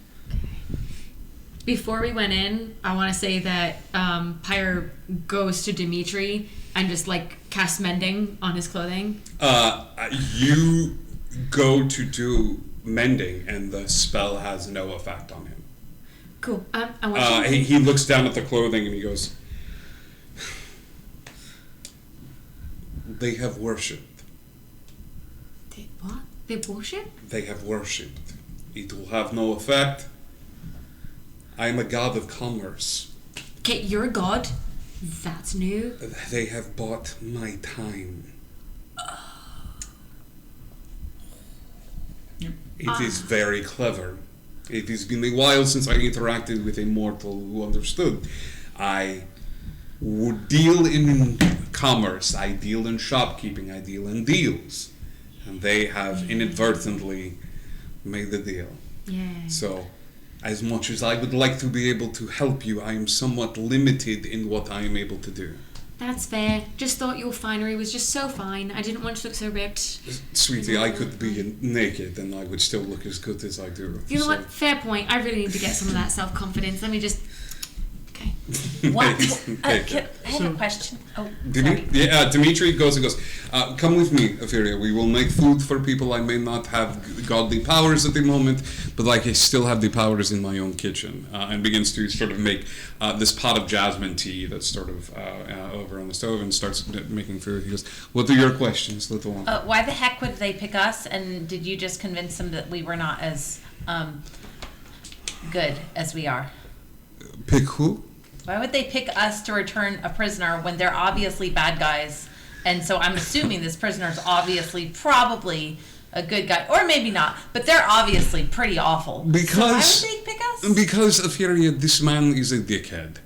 Before we went in, I want to say that Pyre goes to Dimitri and just like casts mending on his clothing. You go to do mending, and the spell has no effect on him. Cool. I want you. He looks down at the clothing and he goes, "They have worshipped. They what? They worship? They have worshipped. It will have no effect. I am a god of commerce. Okay, you're a god. That's new. They have bought my time. It is very clever. It has been a while since I interacted with a mortal who understood. I would deal in commerce. I deal in shopkeeping. I deal in deals. And they have inadvertently made the deal. Yeah. So, as much as I would like to be able to help you, I am somewhat limited in what I am able to do. That's fair. Just thought your finery was just so fine. I didn't want to look so ripped. Sweetie, I could be naked and I would still look as good as I do. You know what? Fair point. I really need to get some of that self-confidence. Let me just... Okay. What? I have a question. Oh, Dimitri goes and goes, come with me, Ophelia. We will make food for people. I may not have godly powers at the moment, but like I still have the powers in my own kitchen. And begins to sort of make this pot of jasmine tea that's sort of over on the stove and starts making food. He goes, what are your questions, little one? Why the heck would they pick us? And did you just convince them that we were not as good as we are? Pick who? Why would they pick us to return a prisoner when they're obviously bad guys? And so I'm assuming this prisoner is obviously probably a good guy, or maybe not, but they're obviously pretty awful. Because so why would they pick us? Because Ophelia, this man is a dickhead.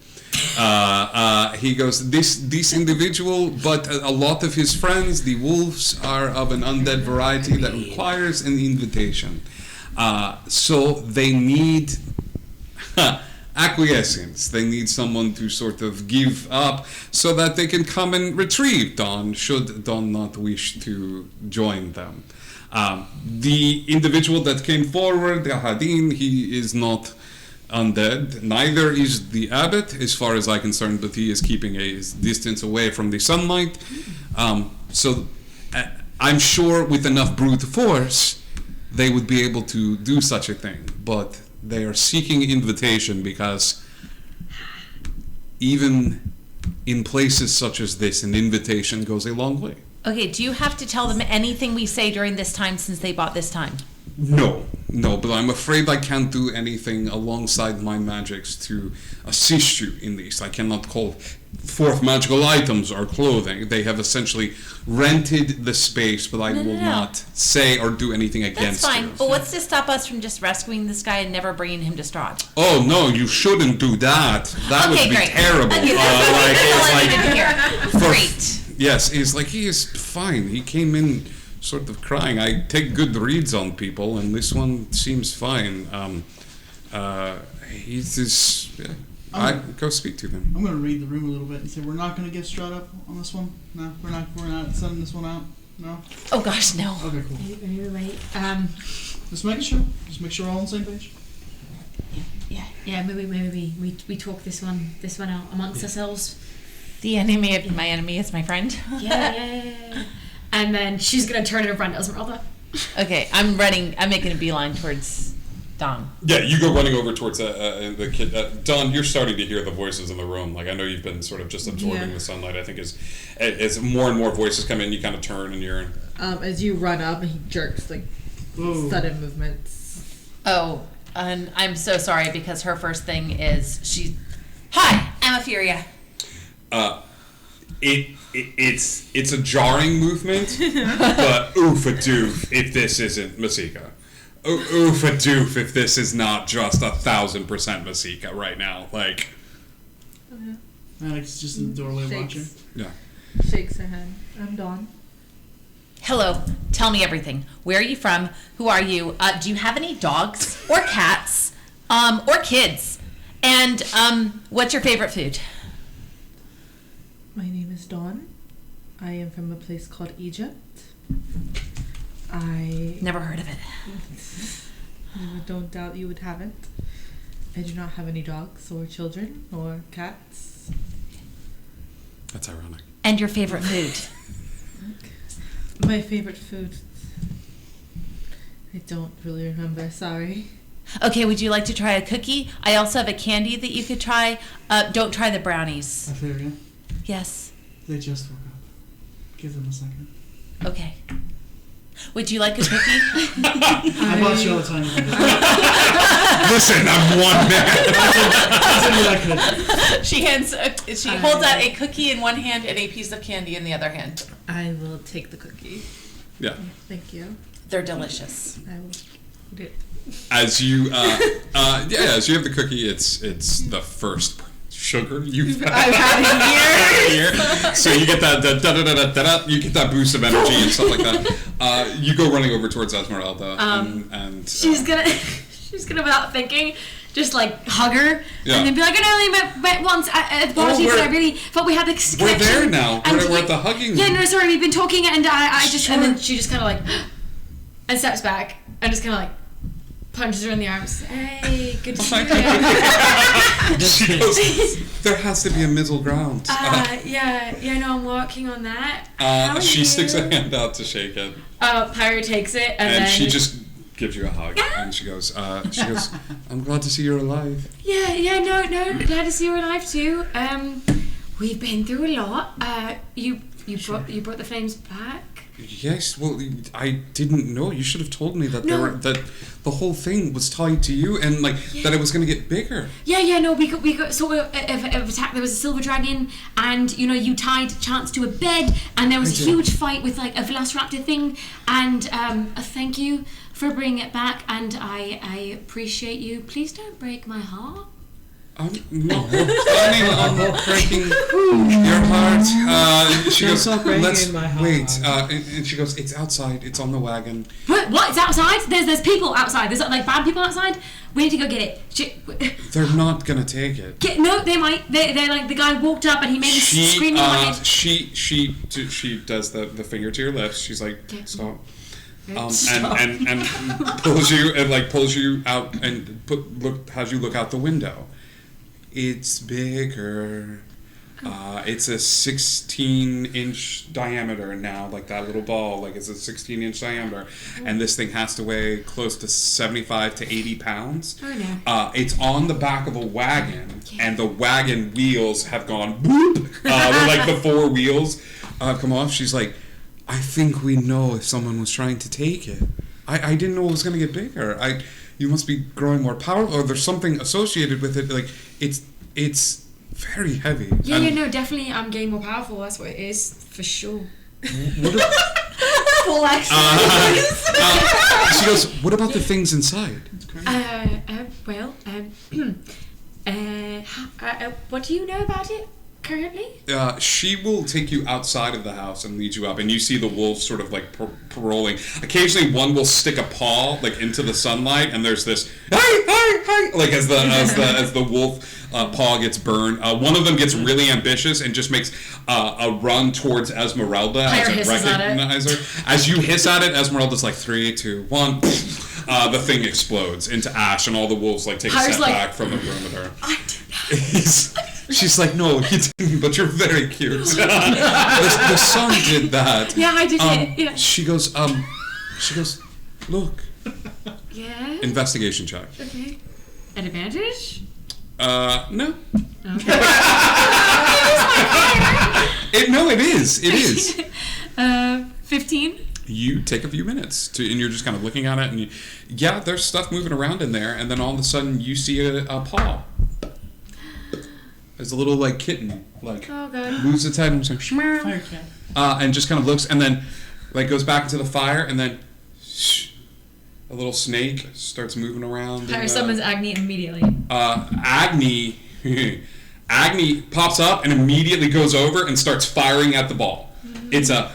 He goes, this individual, but a lot of his friends, the wolves, are of an undead variety that requires an invitation. So they need acquiescence. They need someone to sort of give up so that they can come and retrieve Dawn, should Dawn not wish to join them. The individual that came forward, Hadin, he is not undead. Neither is the abbot, as far as I'm concerned, but he is keeping a distance away from the sunlight. So I'm sure with enough brute force, they would be able to do such a thing. But they are seeking invitation because even in places such as this, an invitation goes a long way. Okay, do you have to tell them anything we say during this time since they bought this time? No, but I'm afraid I can't do anything alongside my magics to assist you in this. I cannot call forth magical items or clothing. They have essentially rented the space, but I will not say or do anything against That's fine. you. But what's to stop us from just rescuing this guy and never bringing him to Strahd? Oh no, you shouldn't do that. That would be great. terrible. Okay, that's all I needed to hear. Great. Yes, he is fine. He came in sort of crying. I take good reads on people, and this one seems fine. He's just. Yeah. I go speak to them. I'm gonna read the room a little bit and say we're not gonna give Strahd up on this one. No, we're not sending this one out. No. Oh gosh, no. Okay, cool. Wait. Just making sure. Just make sure we're all on the same page. Yeah. Maybe we talk this one out amongst ourselves. The enemy of my enemy is my friend. Yeah. And then she's gonna turn and run to Esmeralda. Okay, I'm making a beeline towards Don. Yeah, you go running over towards the kid. Don, you're starting to hear the voices in the room. Like, I know you've been sort of just absorbing the sunlight. I think as more and more voices come in, you kind of turn and you're... As you run up, he jerks, like, sudden movements. Oh, and I'm so sorry because her first thing is hi, I'm Euphoria. It's a jarring movement, but oof-a-doof if this isn't Masika. Oof-a-doof if this is not just 1,000% Masika right now. Like, Alex is just in the doorway watching. yeah. Shakes her head. I'm Dawn. Hello, tell me everything. Where are you from? Who are you? Do you have any dogs or cats or kids? And what's your favorite food? My name is Dawn. I am from a place called Egypt. I Never heard of it. don't doubt you haven't. I do not have any dogs or children or cats. That's ironic. And your favorite food? My favorite food. I don't really remember, sorry. Okay, would you like to try a cookie? I also have a candy that you could try. Don't try the brownies. Euphoria, Yes. they just woke up. Give them a second. Okay. Would you like a cookie? I watch you all the time. Listen, I'm one man. I could. She holds out a cookie in one hand and a piece of candy in the other hand. I will take the cookie. Yeah. Thank you. They're delicious. I will eat it. As you, as you have the cookie, it's the first sugar you've I've had in years. So you get that you get that boost of energy and stuff like that. You go running over towards Esmeralda, and She's gonna without thinking just like hug her Yeah. and then be like, I only met once at the party, but I really thought we had this we're connection. there now. And We're at the hugging. Yeah, no, sorry, we've been talking, and I just Sure. and then she just kind of like and steps back and just kind of like punches her in the arms. Hey, good to see you. She goes, there has to be a middle ground. Yeah, no, I'm working on that. How are She you? sticks a hand out to shake it, Pyro takes it and and then she just gives you a hug, and she goes, I'm glad to see you're alive. Yeah, no, glad to see you're alive too. We've been through a lot. You brought the flames back. Yes, well, I didn't know. You should have told me that No. that the whole thing was tied to you, and that it was going to get bigger. Yeah, no, we got sort of attack. There was a silver dragon, and you tied Chance to a bed, and there was a huge fight with like a velociraptor thing, and thank you for bringing it back, and I appreciate you. Please don't break my heart. I'm not planning on breaking your heart. She goes, not breaking let's my heart. wait. And she goes, it's outside. It's on the wagon. What? It's outside? There's people outside. There's like bad people outside. We need to go get it. They're not gonna take it. No, they might. They're like the guy walked up and he made me scream in my head. She does the finger to your lips. She's like, stop. Stop. And pulls you out and has you look out the window. It's bigger. It's a 16-inch diameter now, like that little ball. Like it's a 16-inch diameter, and this thing has to weigh close to 75 to 80 pounds. Oh no. It's on the back of a wagon, and the wagon wheels have gone boop. They're like the four wheels come off. She's like, I think we know if someone was trying to take it. I didn't know it was going to get bigger. You must be growing more powerful, or there's something associated with it. Like it's very heavy. Yeah, no, definitely I'm getting more powerful. That's what it is, for sure. Full action. She goes, what about the things inside? What do you know about it currently? She will take you outside of the house and lead you up, and you see the wolves sort of like paroling. Occasionally, one will stick a paw like into the sunlight, and there's this hey, like as the wolf paw gets burned. One of them gets really ambitious and just makes a run towards Esmeralda as it recognizes her. As you hiss at it, Esmeralda's like 3, 2, 1. The thing explodes into ash, and all the wolves like take a step back from the perimeter. I did that. She's like, no, you didn't, but you're very cute. the son did that. Yeah, I did it. Yeah. She goes, look. Yeah. Investigation check. Okay. An advantage? No. Okay. It is. 15. You take a few minutes and you're just kind of looking at it, and there's stuff moving around in there, and then all of a sudden you see a paw. There's a little like kitten, like moves its head and just like, and just kind of looks, and then like goes back into the fire, and then a little snake starts moving around. Fire summons Agni immediately. Agni pops up and immediately goes over and starts firing at the ball. Mm-hmm. It's a.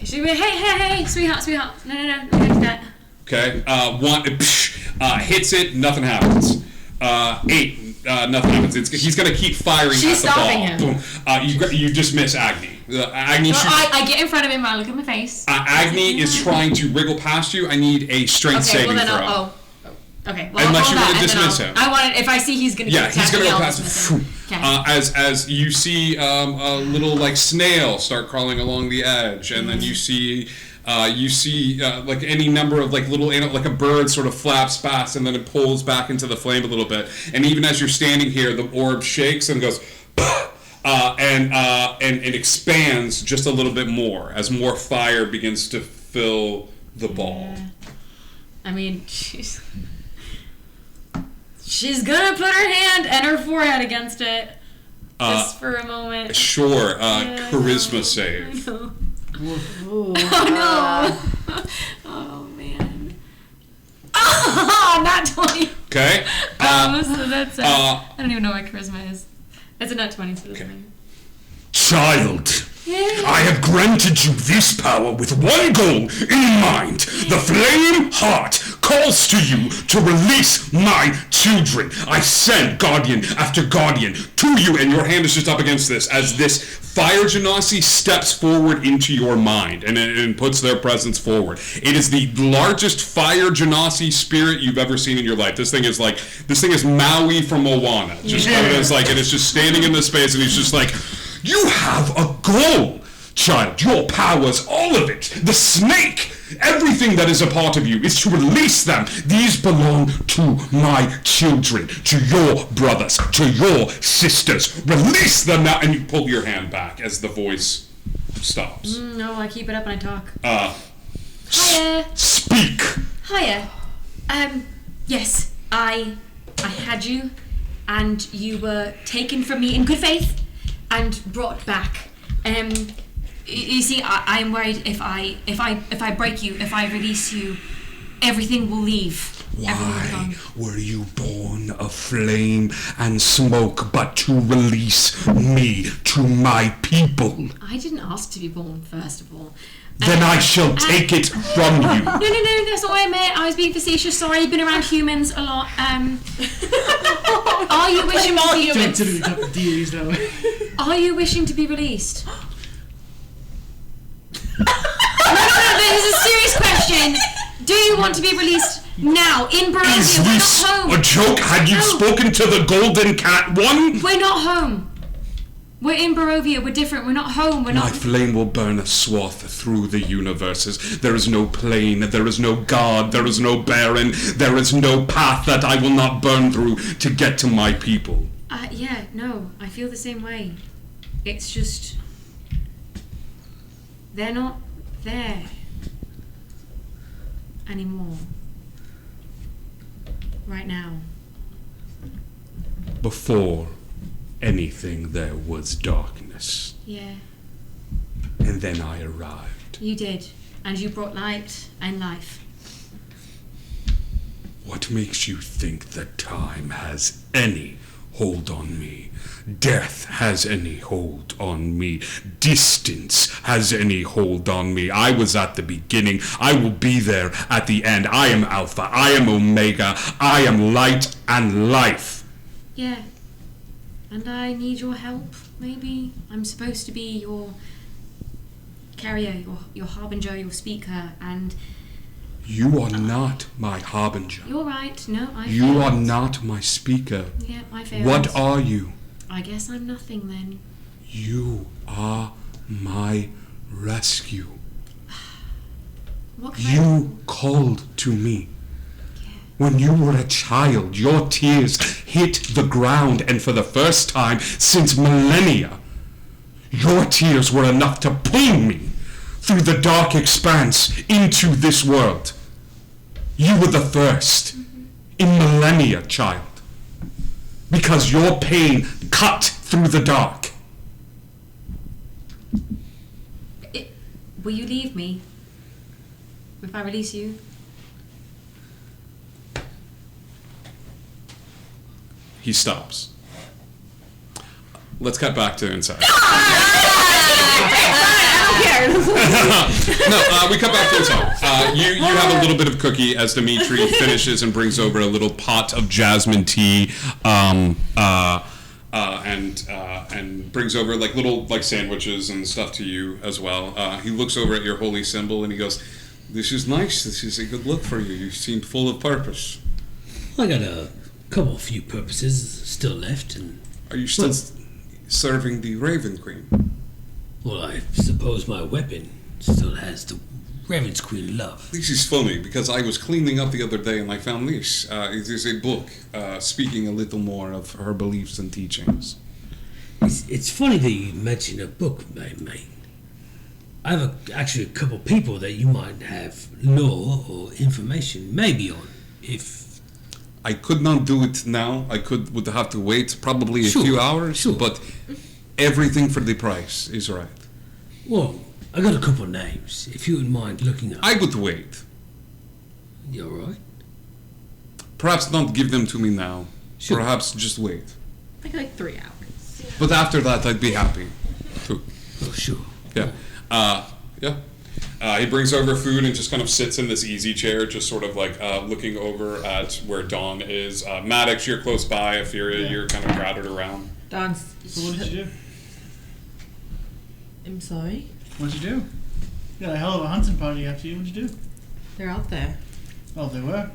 She went, hey, sweetheart. No, we don't do that. Okay. One hits it, nothing happens. 8. Nothing happens. He's gonna keep firing at the ball. She's stopping him. Boom. You just miss Agni. Agni. I get in front of him. I look at my face. Agni is trying to wriggle past you. I need a strength saving throw. Okay. Well, unless I'll you want to that, dismiss him. I want it if I see he's gonna. Yeah, he's gonna go past him. Okay. As you see a little like snail start crawling along the edge, and then you see. Like any number of like little animal, like a bird sort of flaps past, and then it pulls back into the flame a little bit. And even as you're standing here, the orb shakes and goes, and it expands just a little bit more as more fire begins to fill the ball. I mean, she's gonna put her hand and her forehead against it just for a moment. Sure, charisma save. I know. Oh no! Oh man! Oh, not 20. Okay. So that's I don't even know what charisma is. It's a nat 20, so it doesn't matter. Child, I have granted you this power with one goal in mind. The flame heart calls to you to release my children. I send guardian after guardian to you, and your hand is just up against this as this fire genasi steps forward into your mind and puts their presence forward. It is the largest fire genasi spirit you've ever seen in your life. This thing is Maui from Moana. Just kind of is like, and it's just standing in this space, and he's just like, you have a goal, child. Your powers, all of it, the snake, everything that is a part of you is to release them. These belong to my children, to your brothers, to your sisters. Release them now. And you pull your hand back as the voice stops. No, I keep it up and I talk. Hiya. Speak. Hiya. Yes, I had you, and you were taken from me in good faith and brought back. You see, I'm worried if I break you, if I release you, everything will leave. Why were you born of flame and smoke but to release me to my people? I didn't ask to be born, first of all. Then I shall take it from you. No, that's not what I meant. I was being facetious. Sorry, you've been around humans a lot. Are you wishing to be released? Are you wishing to be released? No, this is a serious question. Do you want to be released now, in Barovia? Is We're this not home. a joke? Had you spoken to the golden cat one? We're not home. We're in Barovia. We're different. We're not home. We're My not. flame will burn a swath through the universes. There is no plane, there is no god, there is no baron, there is no path that I will not burn through to get to my people. Yeah, no, I feel the same way. It's just. They're not there anymore. Right now. Before anything, there was darkness. Yeah, And then I arrived. you did. And you brought light and life. What makes you think that time has any hold on me? Death has any hold on me? Distance has any hold on me? I was at the beginning. I will be there at the end. I am Alpha. I am Omega. I am light and life. Yeah. And I need your help, maybe. I'm supposed to be your carrier, your harbinger, your speaker, and You are not my harbinger. you're right. No, I You failed. are not my speaker. Yeah, I failed. What are you? I guess I'm nothing then. You are my rescue. What can I... You called to me. When you were a child, your tears hit the ground, and for the first time since millennia, your tears were enough to pull me through the dark expanse into this world. You were the first in millennia, child, because your pain cut through the dark. Will you leave me? If I release you? He stops. Let's cut back to inside. No, we cut back to inside. You have a little bit of cookie as Dimitri finishes and brings over a little pot of jasmine tea, and brings over like little like sandwiches and stuff to you as well. He looks over at your holy symbol and he goes, "This is nice. This is a good look for you. You seem full of purpose." I got a few purposes still left, and Are you still serving the Raven Queen? well, I suppose my weapon still has the Raven's Queen love. This is funny because I was cleaning up the other day and I found this. It is a book speaking a little more of her beliefs and teachings. It's funny that you mention a book, mate. I have actually a couple people that you might have lore or information maybe on, if... I could not do it now. Would have to wait probably a Sure, few hours, sure. but everything for the price is right. Well, I got a couple names, if you wouldn't mind looking up. I would wait. You alright? Perhaps not give them to me now. Sure. Perhaps just wait. Like 3 hours. But after that, I'd be happy. Too. Oh, sure. Yeah. Yeah. He brings over food and just kind of sits in this easy chair, just sort of like looking over at where Dawn is. Maddox, you're close by. Etheria, you're kind of crowded around. Dawn's. So what did you do? I'm sorry. What'd you do? You got a hell of a hunting party after you. What'd you do? They're out there. Oh, they were?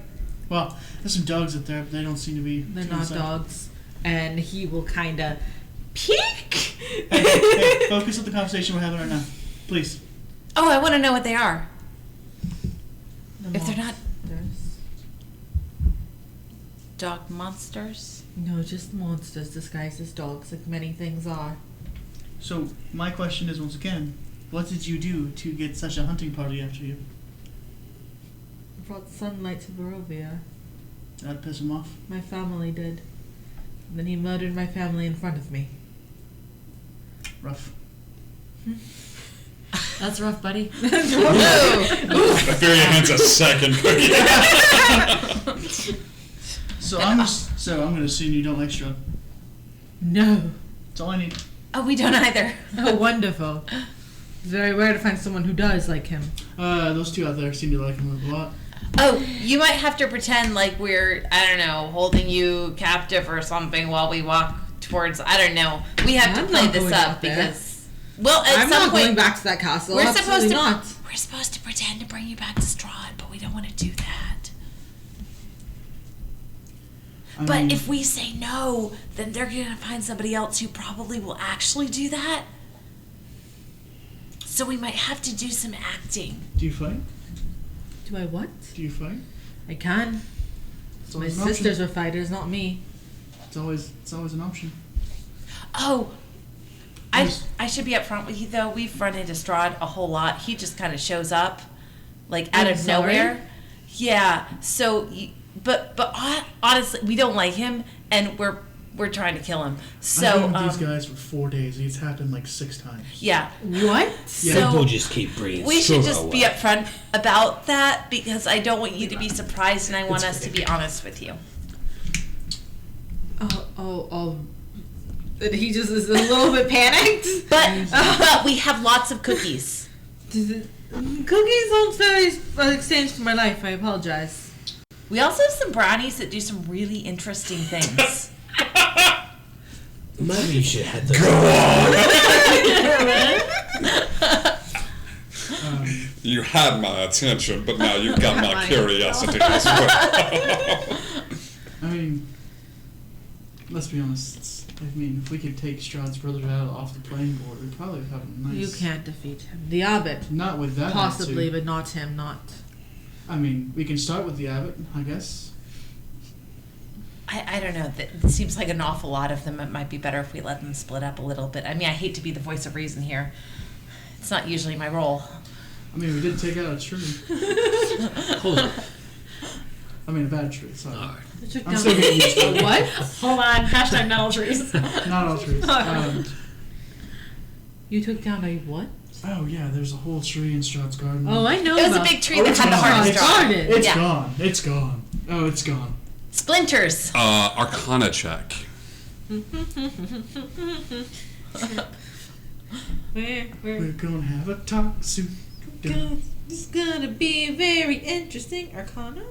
Well, there's some dogs up there, but they don't seem to be... They're too not inside. dogs. And he will kind of peek. Hey, focus on the conversation we're having right now. Please. Oh, I want to know what they are. The If they're not monsters. dog monsters. No, just monsters disguised as dogs, like many things are. So, my question is once again, what did you do to get such a hunting party after you? Brought sunlight to Barovia. That'd piss him off. My family did. And then he murdered my family in front of me. Rough. That's rough, buddy. Etheria hands a second cookie. So I'm gonna assume you don't like Strahd. No. That's all I need. Oh, we don't either. Oh, wonderful. It's very rare to find someone who does like him. Those two out there seem to like him a lot. Oh, you might have to pretend like we're, I don't know, holding you captive or something while we walk towards, I don't know. We have to I'm play not this going up out there. because, well, at I'm some not point, going back to that castle. we're Absolutely supposed to not. We're supposed to pretend to bring you back to Strahd, but we don't want to do that. But mean, if we say no, then they're going to find somebody else who probably will actually do that. So we might have to do some acting. do you fight? Do I what? Do you fight? I can. It's My always an sisters option. are fighters, not me. It's always an option. Oh, I should be upfront with you though. We've run into Strahd a whole lot. He just kind of shows up, like out I'm of sorry? nowhere. Yeah. So, but honestly, we don't like him, and we're trying to kill him. So, I've been with these guys for 4 days. It's happened like 6 times. yeah. What? So People just keep bringing we should Strahd just be away. upfront about that because I don't want you to be surprised, and I want us to be honest with you. Oh. He just is a little bit panicked. But we have lots of cookies. Cookies don't very exchange for my life. I apologize. We also have some brownies that do some really interesting things. Maybe you should have the. You had my attention, but now you've got my curiosity as well. I mean, let's be honest. I mean, if we could take Strahd's brother out off the playing board, we'd probably have a nice. You can't defeat him. The abbot, Not with that. possibly, attitude. but not him. Not. I mean, we can start with the abbot, I guess. I don't know. It seems like an awful lot of them. It might be better if we let them split up a little bit. I mean, I hate to be the voice of reason here. It's not usually my role. I mean, we did take out a tree. Hold on. I mean, a bad tree. Sorry. Alright. I'm still getting used to it. What? Hold on. Hashtag not all trees. Not all trees. You took down a what? Oh yeah, there's a whole tree in Strahd's garden. Oh, I know. It was a about- big tree Oh, that it's had the gone. hardest It's draw. garden. It's Yeah. gone. It's gone. Oh, it's gone. Splinters. Arcana check. We're We're gonna have a talk soon. It's gonna be very interesting. Arcana?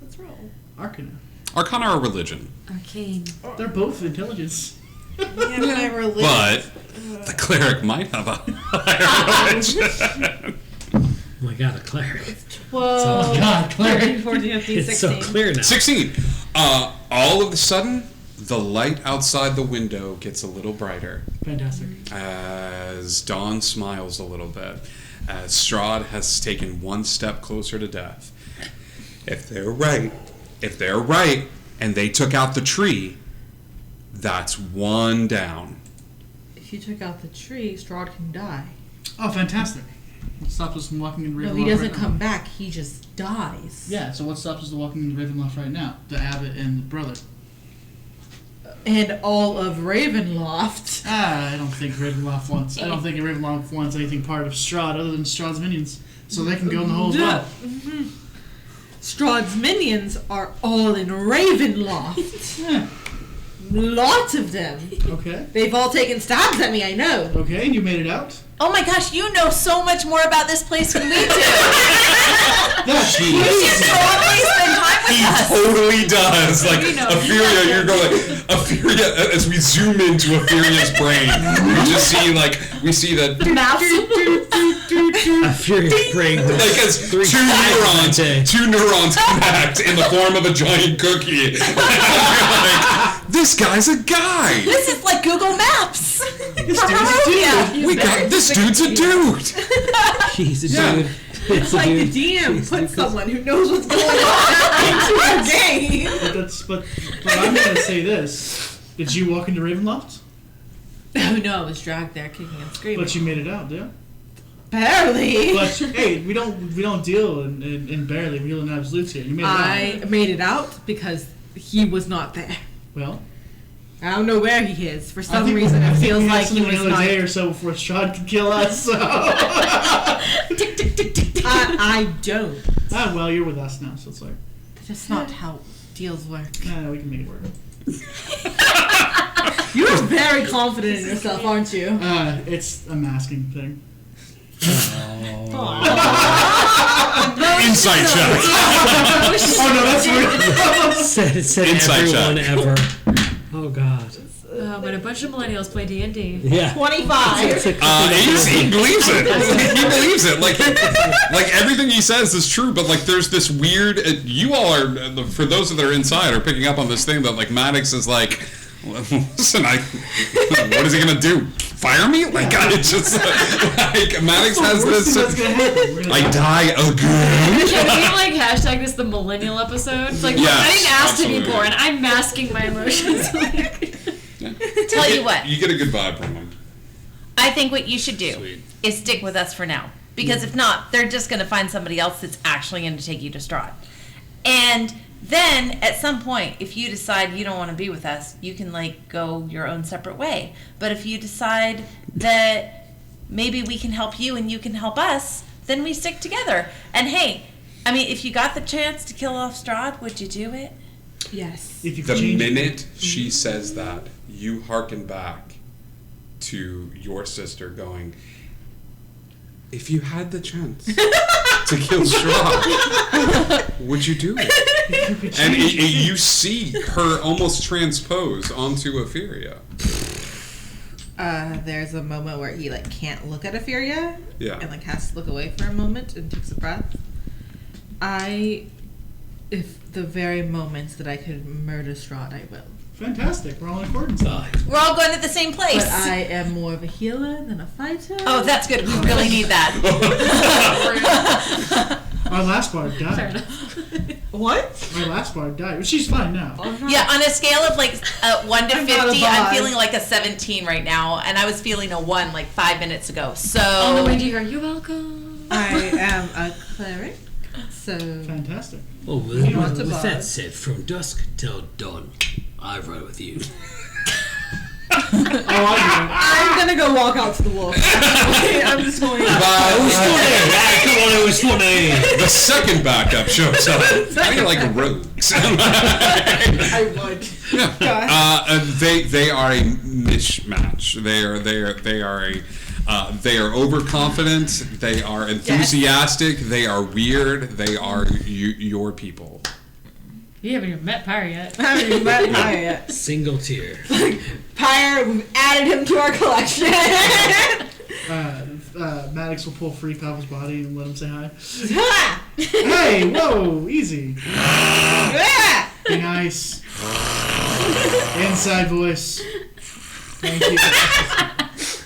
Let's roll. Arcana. Arcana or religion. Arcane. They're both intelligence. Yeah, but I religion. But the cleric might have a higher religion. Oh my god, a cleric. 12, God, cleric. 13, 14, 15, It's so 16. clear now. 16. All of a sudden, the light outside the window gets a little brighter Fantastic. as Dawn smiles a little bit, as Strahd has taken one step closer to death. If they're right, and they took out the tree, that's one down. If you took out the tree, Strahd can die. Oh, fantastic. What stops us from walking in Ravenloft No, he doesn't right come now? back. He just dies. Yeah, so what stops us from walking in Ravenloft right now? The abbot and the brother. And all of Ravenloft. I don't think Ravenloft wants. I don't think Ravenloft wants anything part of Strahd other than Strahd's minions, so they can go in the hole as well. Strahd's minions are all in Ravenloft. Yeah. Lots of them. Okay. They've all taken stabs at me, I know. Okay, and you made it out. Oh my gosh, you know so much more about this place than we do. That's You should totally spend time with He us. totally does. Like, We know. Ophelia, you're going like, Ophelia, as we zoom into Ophelia's brain, we see that, A furious brain. like, as Three times a day. two neurons connect in the form of a giant cookie. You're like, this guy's a guy. This is like Google Maps. This dude's a dude. He's a Yeah. dude. It's a Like the dude. DM put someone who knows what's going on into a game. but I'm gonna say this. Did you walk into Ravenloft? Oh no, I was dragged there kicking and screaming. But you made it out, yeah. Barely. But hey, we don't deal in barely. We deal in absolutes here. You made it I out. made it out because he was not there. Well, I don't know where he is. For I some think- reason, I it think feels we had like he something was another not. day or so before Strahd could kill us. So. I don't. Well, you're with us now, so it's like, That's not how deals work. we can make it work. You're very confident in yourself, aren't you? It's a masking thing. Insight check. Oh no, that's weird. Said Inside everyone check. ever. Oh god. when a bunch of millennials play D&D. Yeah. 25. He believes it. He believes it. Like everything he says is true, but like there's this weird. You all are, for those that are inside, are picking up on this thing that like Maddox is like. Listen, what is he gonna do? Fire me? Like, it's just like Maddox has this. I die again. Can we like hashtag this the millennial episode? It's like, Yes, I didn't ask to be absolutely. born. I'm masking my emotions. Tell you what, You get a good vibe from him. I think what you should do Sweet. is stick with us for now. Because if not, they're just going to find somebody else that's actually going to take you to Strahd. And then, at some point, if you decide you don't want to be with us, you can, like, go your own separate way. But if you decide that maybe we can help you and you can help us, then we stick together. And hey, I mean, if you got the chance to kill off Strahd, would you do it? Yes. If you The change minute she says that, you hearken back to your sister going, if you had the chance to kill Strahd, would you do it? And you see her almost transpose onto Opheria. There's a moment where he like can't look at Opheria. Yeah. And like has to look away for a moment and takes a breath. If the very moment that I could murder Strahd, I will. Fantastic. We're all in accordance. We're all going to the same place. But I am more of a healer than a fighter. Oh, that's good. We really need that. Our last bard Fair died. enough. What? Our last bard died. But she's fine now. Yeah, on a scale of like 1 to I'm 50, not a I'm boss. feeling like a 17 right now, and I was feeling a 1 like 5 minutes ago. So On the way to here, you're welcome. I am a cleric. So Fantastic. Oh, You want to with buy? that said, from dusk till dawn, I ride with you. Oh, I I'm gonna go walk out to the wolf. I'm just going. It was funny! Come on, it was funny! The second backup shows up. How do you like rogues? I would. They are a mismatch. They are overconfident. They are enthusiastic. They are weird. They are your people. You haven't even met Pyre yet. I haven't even met Pyre yet. Single tear. Pyre, we've added him to our collection. Maddox will pull Freak off his body and let him say hi. Hey, whoa, easy. Be nice. Inside voice. Thank you.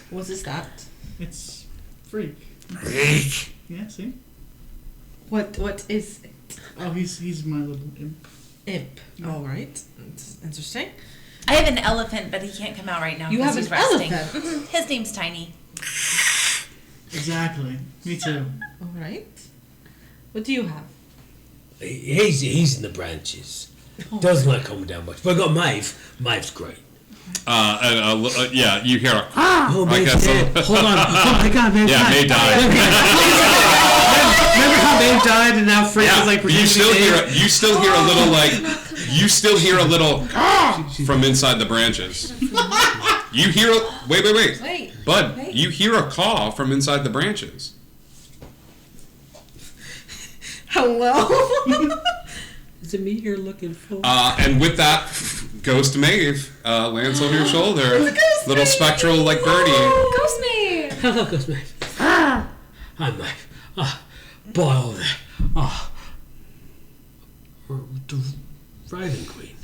What is that? It's Freak. Freak. Yeah, see? What is it? Oh, he's my little imp. Imp. All right. It's interesting. I have an elephant, but he can't come out right now. You 'cause have he's an resting. elephant? His name's Tiny. Exactly. Me too. All right. What do you have? He's in the branches. Doesn't like coming down much. But I got Maeve. Maeve's great. Yeah, you hear a Oh, I Maeve's guess dead. Hold on. Oh my god, Maeve yeah, died. May died. Remember how Maeve died and now Freak is like But you still hear a little like you still hear a little from inside the branches. You hear wait. Bud, you hear a caw from inside the branches. Hello. Is it me you're looking for? And with that, Ghost Maeve lands on your shoulder. Little spectral like birdie. Ghost me! Hello, Ghost Maeve. Hi, Maeve. Boy, all that. The Raven Queen.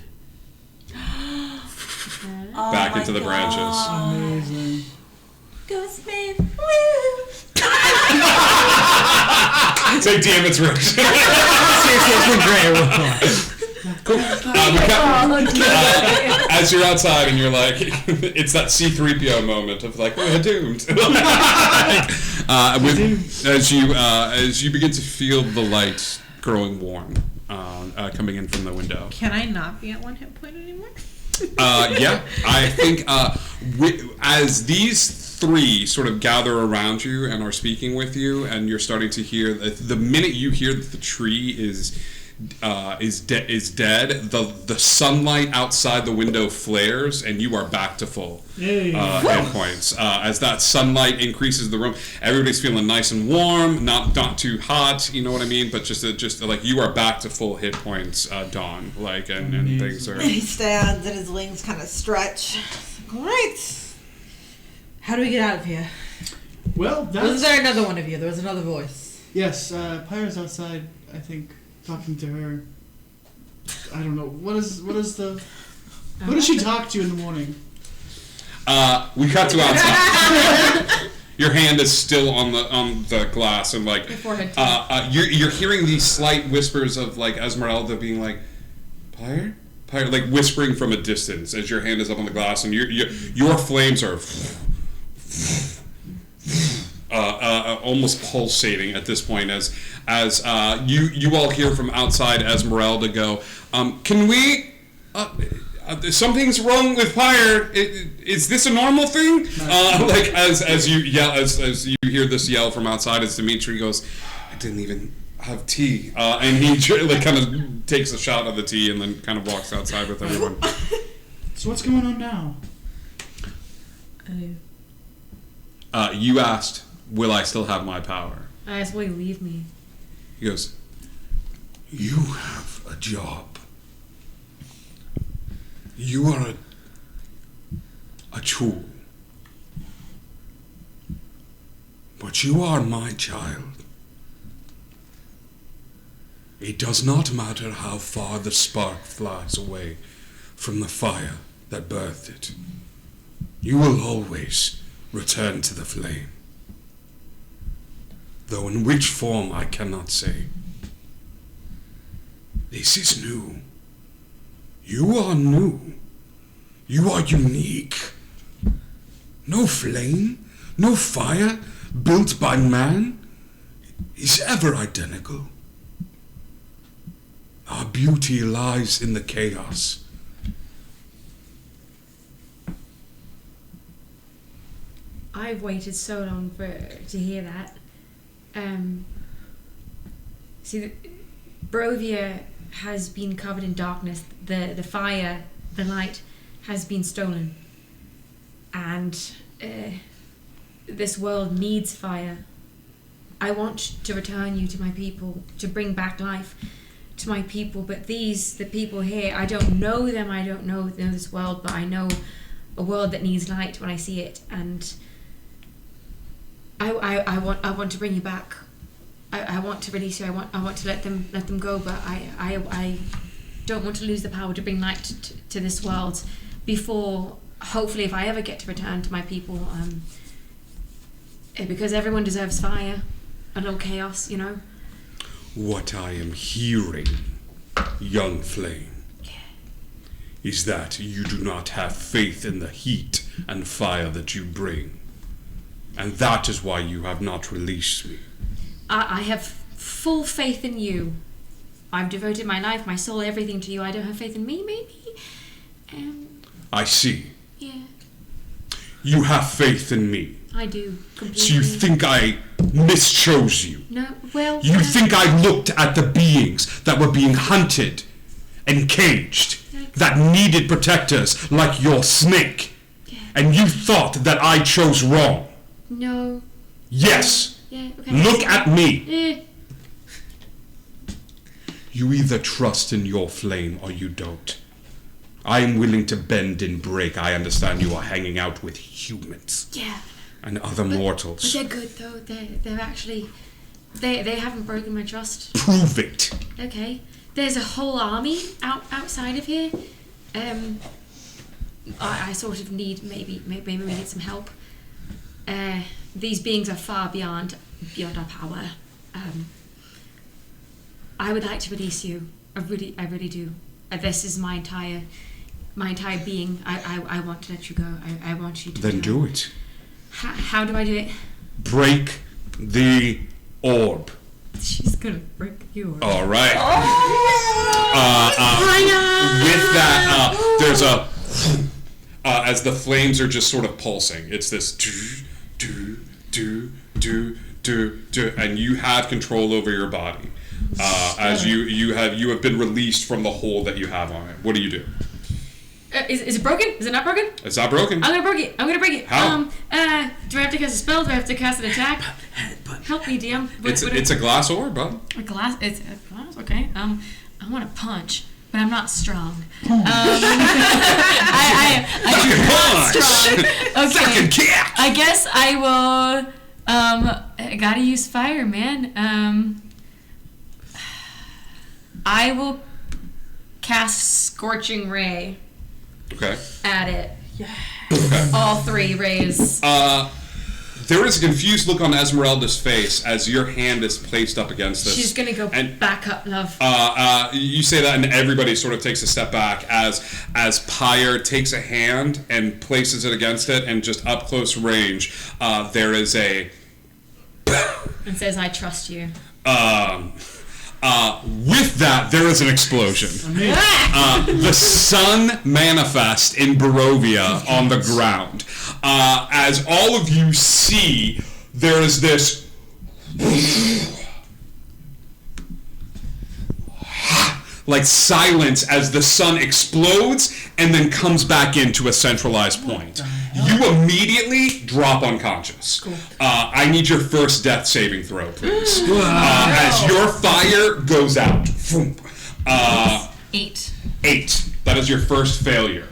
Back into the branches. Amazing. Ghost Maeve. Woo! Say damn it's rich. Seriously, it's been great. Cool. As you're outside and you're like, it's that C-3PO moment of like, we're doomed. As you begin to feel the light growing warm coming in from the window. Can I not be at 1 hit point anymore? Yeah, I think as these three sort of gather around you and are speaking with you, and you're starting to hear the minute you hear that the tree is dead, the sunlight outside the window flares, and you are back to full hit points. As that sunlight increases the room, everybody's feeling nice and warm, not too hot, you know what I mean? But just like you are back to full hit points, Dawn. Like and things are. He stands and his wings kind of stretch. Alright. How do we get out of here? Well, Was that's... there another one of you? There was another voice. Yes, Pyra's outside, I think, talking to her. I don't know. What does she talk to you in the morning? We cut to outside. Your hand is still on the glass, and like you're hearing these slight whispers of like Esmeralda being like, Pyre, like whispering from a distance as your hand is up on the glass, and your flames are almost pulsating at this point as you all hear from outside Esmeralda go, can we? Something's wrong with Pyre. Is this a normal thing? Like as you yell, as you hear this yell from outside, as Dimitri goes, I didn't even have tea, and he like kind of takes a shot of the tea and then kind of walks outside with everyone. So what's going on now? You asked, will I still have my power? I asked, will you leave me? He goes, You have a job. You are a tool. But you are my child. It does not matter how far the spark flies away from the fire that birthed it. You will always return to the flame. Though in which form I cannot say. This is new. You are new. You are unique. No flame, no fire built by man is ever identical. Our beauty lies in the chaos. I've waited so long to hear that. See, Barovia has been covered in darkness. The fire, the light, has been stolen, and this world needs fire. I want to return you to my people, to bring back life to my people. But the people here, I don't know them. I don't know this world, but I know a world that needs light when I see it, and I want to bring you back. I want to release you. I want to let them go, but I don't want to lose the power to bring light to this world before, hopefully, if I ever get to return to my people, because everyone deserves fire, a little chaos, you know. What I am hearing, young flame, is that you do not have faith in the heat and fire that you bring. And that is why you have not released me. I have full faith in you. I've devoted my life, my soul, everything to you. I don't have faith in me, maybe? I see. Yeah. You have faith in me. I do, completely. So you think I mischose you? No, well... You think I looked at the beings that were being hunted and caged, that needed protectors like your snake, and you thought that I chose wrong? No. Yes. Yeah, okay. Look at me. You either trust in your flame or you don't. I am willing to bend and break. I understand you are hanging out with humans. Yeah. And other mortals. But they're good, though. They're actually... They haven't broken my trust. Prove it. Okay. There's a whole army outside of here. I sort of need... Maybe we need some help. These beings are far beyond our power. I would like to release you. I really do. This is my entire being. I want to let you go. I want you to. Then do it. How do I do it? Break the orb. She's gonna break the orb. all right. With that, there's a as the flames are just sort of pulsing. It's this do, and you have control over your body. As you have been released from the hold that you have on it. What do you do? Is it broken? Is it not broken? It's not broken. I'm gonna break it. How? Do I have to cast a spell? Do I have to cast an attack? Help me, DM. It's a glass orb, bud. A glass. It's a glass. Okay. I want to punch. but I'm not strong. Fucking punch! Okay. Fucking kick! I guess I will. I gotta use fire, man. I will cast Scorching Ray Okay. at it. Okay. All 3 rays. There is a confused look on Esmeralda's face as your hand is placed up against this. She's gonna go And- back up, love. You say that, and everybody sort of takes a step back as Pyre takes a hand and places it against it, and just up close range, there is a. And says, I trust you. With that, there is an explosion. The sun manifests in Barovia on the ground. As all of you see, there is this like silence as the sun explodes and then comes back into a centralized point. You immediately drop unconscious. I need your first death saving throw, please. As your fire goes out. 8. 8. That is your first failure.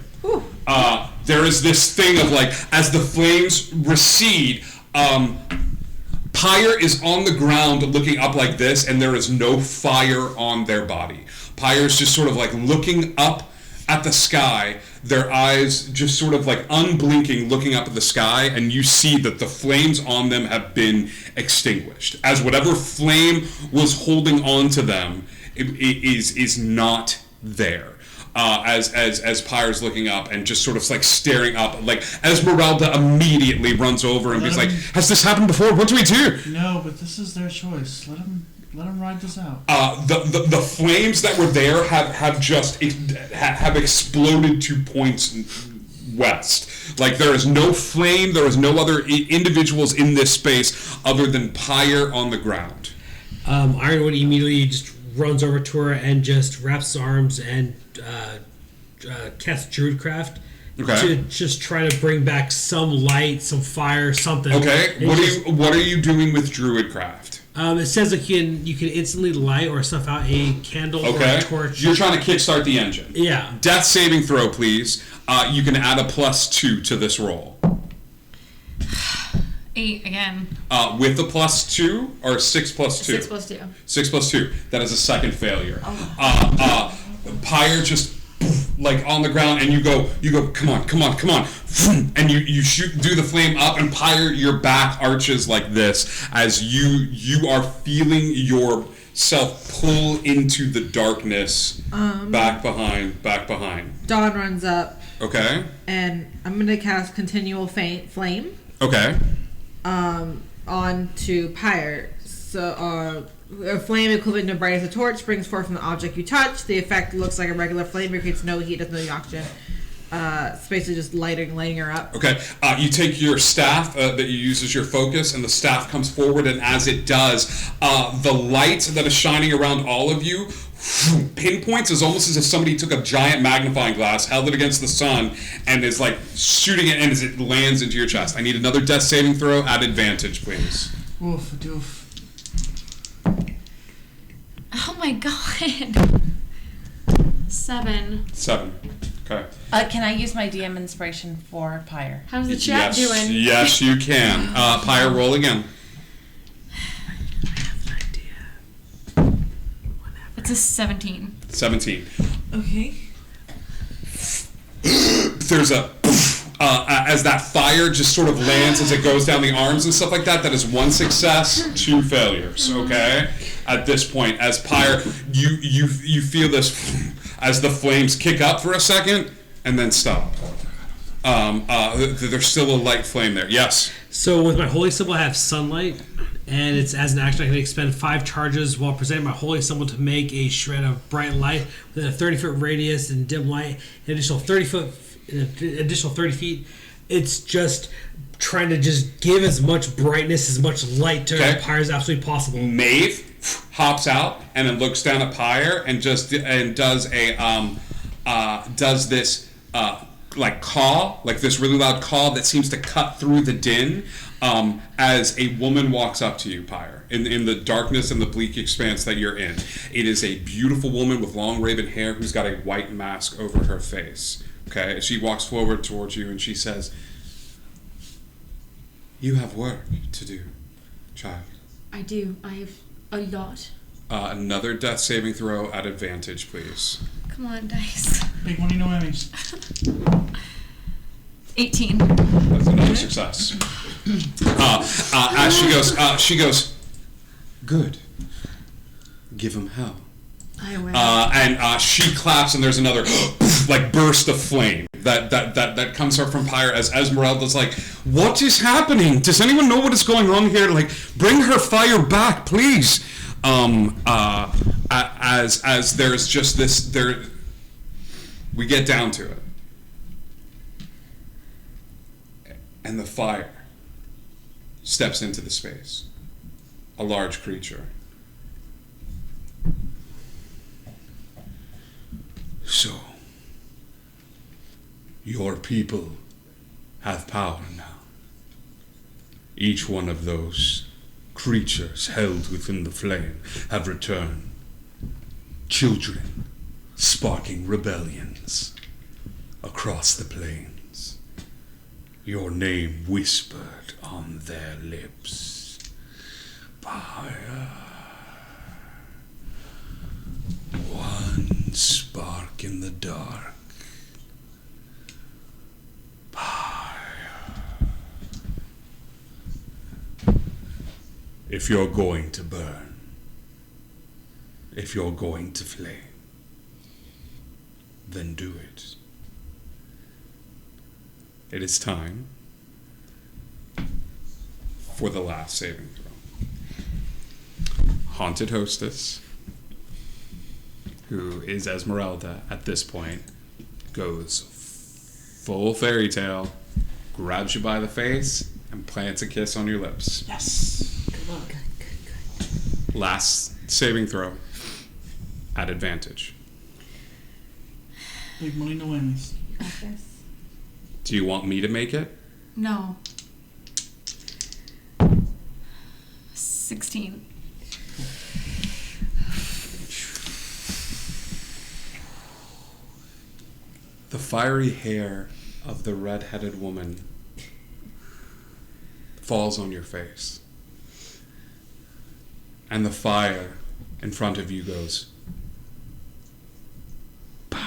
There is this thing of like, as the flames recede, Pyre is on the ground looking up like this, and there is no fire on their body. Pyre is just sort of like looking up at the sky, their eyes just sort of like unblinking, looking up at the sky, and you see that the flames on them have been extinguished. As whatever flame was holding on to them is not there. As Pyre's looking up and just sort of like staring up, like Esmeralda immediately runs over and is like, "Has this happened before? What do we do?" No, but this is their choice. Let them ride this out. The flames that were there have exploded to points west. Like there is no flame, there is no other individuals in this space other than Pyre on the ground. Ironwood immediately just runs over to her and just wraps his arms and casts Druidcraft to just try to bring back some light, some fire, something. Okay, what are you doing with Druidcraft? It says like you can instantly light or snuff out a candle or a torch. You're trying to kickstart the engine. Yeah. Death saving throw, please. You can add a +2 to this roll. 8 again. With the +2 or 6 + 2? 6 + 2. 6 + 2. That is a second failure. Pyre just like on the ground, and you go, come on, and you do the flame up, and Pyre, your back arches like this as you are feeling yourself pull into the darkness, back behind. Dawn runs up. Okay. And I'm gonna cast continual flame. Okay. Onto Pyre. So, a flame equivalent to bright as a torch springs forth from the object you touch. The effect looks like a regular flame. It creates no heat, doesn't have any oxygen. It's basically just lighting her up. Okay. You take your staff that you use as your focus, and the staff comes forward, and as it does, the light that is shining around all of you pinpoints as almost as if somebody took a giant magnifying glass, held it against the sun, and is like shooting it, and as it lands into your chest. I need another death saving throw at advantage, please. Oof, doof. Oh my god. 7. 7. Okay. Can I use my DM inspiration for Pyre? How's the chat doing? Yes, you can. Pyre, roll again. It's a 17. 17. Okay. There's a as that fire just sort of lands as it goes down the arms and stuff like that. That is 1 success, 2 failures. Okay. At this point, as Pyre, you feel this as the flames kick up for a second and then stop. There's still a light flame there. Yes. So with my holy symbol, I have sunlight, and it's as an action I can expend 5 charges while presenting my holy symbol to make a shred of bright light within a 30-foot radius and dim light, an additional 30 feet. It's just trying to just give as much brightness, as much light to Pyre as absolutely possible. Maeve hops out and then looks down at Pyre and does this like call, like this really loud call that seems to cut through the din, as a woman walks up to you, Pyre, in the darkness and the bleak expanse that you're in. It is a beautiful woman with long raven hair who's got a white mask over her face. Okay, she walks forward towards you and she says, "You have work to do, child." I do. I have a lot. Another death saving throw at advantage, please. Come on, dice. Big money, no Emmys. 18. That's another success. As she goes, "Good. Give him hell." I will. And she claps, and there's another like burst of flame that comes up from Pyre as Esmeralda's like, "What is happening? Does anyone know what is going on here? Like, bring her fire back, please." As there's just this there, we get down to it, and the fire steps into the space. A large creature. "So, your people have power now. Each one of those creatures held within the flame have returned. Children sparking rebellions across the plains. Your name whispered on their lips. Fire. One spark in the dark. Fire. If you're going to burn, if you're going to flame, then do it. It is time for the last saving throw. Haunted Hostess, who is Esmeralda at this point, goes full fairy tale, grabs you by the face, and plants a kiss on your lips. Yes. Good. Last saving throw at advantage. Big money, no Emmys. You got this. Do you want me to make it? No. 16. The fiery hair of the red-headed woman falls on your face. And the fire in front of you goes, fire.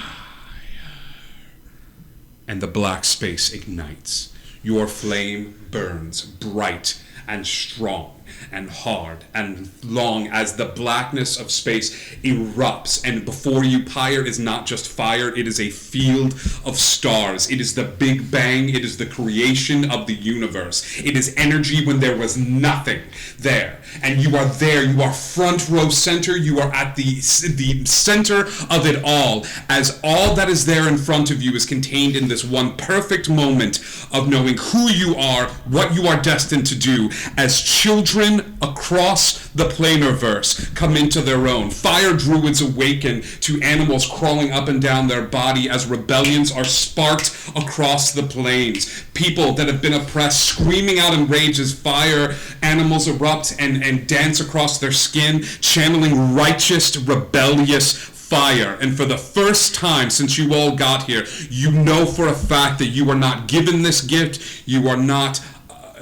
And the black space ignites. Your flame burns bright and strong and hard and long as the blackness of space erupts, and before you, Pyre is not just fire, it is a field of stars. It is the Big Bang. It is the creation of the universe. It is energy when there was nothing there, and you are there. You are front row center. You are at the center of it all, as all that is there in front of you is contained in this one perfect moment of knowing who you are, what you are destined to do, as children across the planarverse come into their own. Fire druids awaken to animals crawling up and down their body as rebellions are sparked across the plains. People that have been oppressed screaming out in rage as fire animals erupt and dance across their skin, channeling righteous, rebellious fire. And for the first time since you all got here, you know for a fact that you are not given this gift. You are not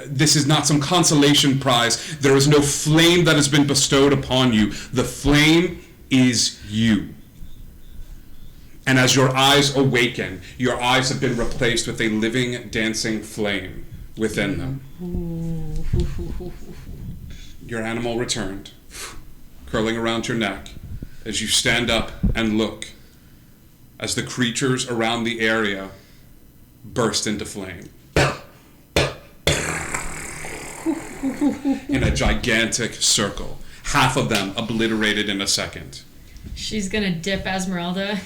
this is not some consolation prize. There is no flame that has been bestowed upon you. The flame is you. And as your eyes awaken, your eyes have been replaced with a living, dancing flame within them. Your animal returned, curling around your neck as you stand up and look as the creatures around the area burst into flame. In a gigantic circle, half of them obliterated in a second. She's gonna dip Esmeralda,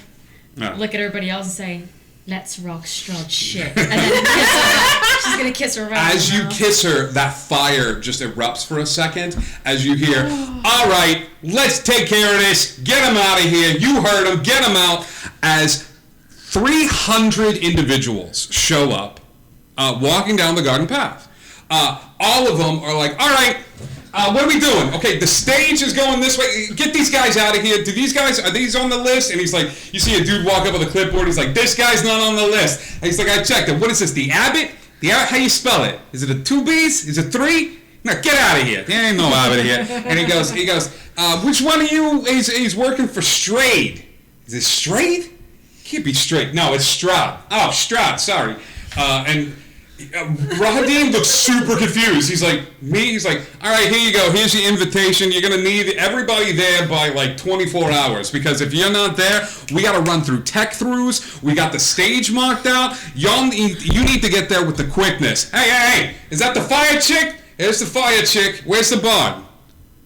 look at everybody else and say, "Let's rock Strahd shit." And then kiss her. She's gonna kiss her right As you kiss her, that fire just erupts for a second as you hear, "All right, let's take care of this. Get him out of here. You heard him. Get him out." As 300 individuals show up walking down the garden path. All of them are like, all right, what are we doing? Okay, the stage is going this way. Get these guys out of here. Are these on the list? And he's like, you see a dude walk up with a clipboard. He's like, this guy's not on the list. And he's like, I checked it. What is this, the Abbott? How you spell it? Is it a 2 B's? Is it 3? No, get out of here. There ain't no Abbott here. And he goes, which one of you is working for Strahd? Is it Strahd? Can't be Strahd. No, it's Strahd. Oh, Strahd, sorry. And Rahadim looks super confused. He's like, all right, here you go. Here's your invitation. You're going to need everybody there by like 24 hours because if you're not there, we got to run through tech throughs. We got the stage marked out. You need to get there with the quickness. Hey, is that the fire chick? Here's the fire chick. Where's the bard?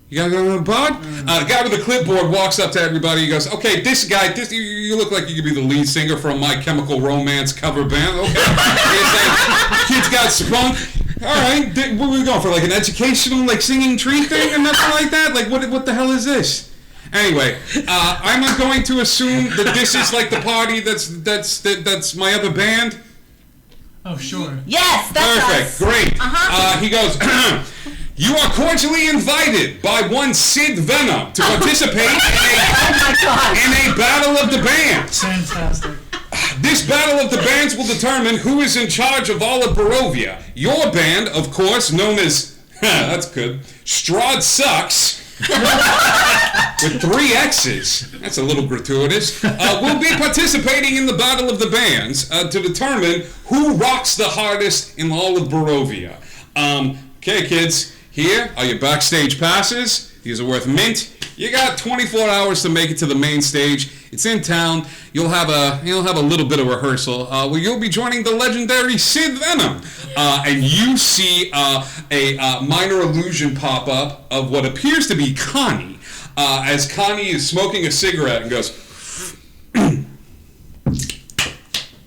You gotta go to the bard? The guy with the clipboard walks up to everybody. He goes, okay, this guy, you look like you could be the lead singer from My Chemical Romance cover band. Okay. Kid's got spunk. All right, what are we going for? Like an educational, like singing tree thing or nothing like that? Like what the hell is this? Anyway, I'm going to assume that this is like the party that's my other band. Oh, sure. Yes, that's us. Perfect, great. He goes, you are cordially invited by one Sid Venom to participate in a battle of the bands. Fantastic. This battle of the bands will determine who is in charge of all of Barovia. Your band, of course, known as, that's good, Strahd Sucks, with 3 X's, that's a little gratuitous, will be participating in the battle of the bands to determine who rocks the hardest in all of Barovia. Okay, kids, here are your backstage passes. These are worth mint. You got 24 hours to make it to the main stage. It's in town. You'll have a little bit of rehearsal where you'll be joining the legendary Sid Venom, and you see a minor illusion pop up of what appears to be Connie, as Connie is smoking a cigarette and goes,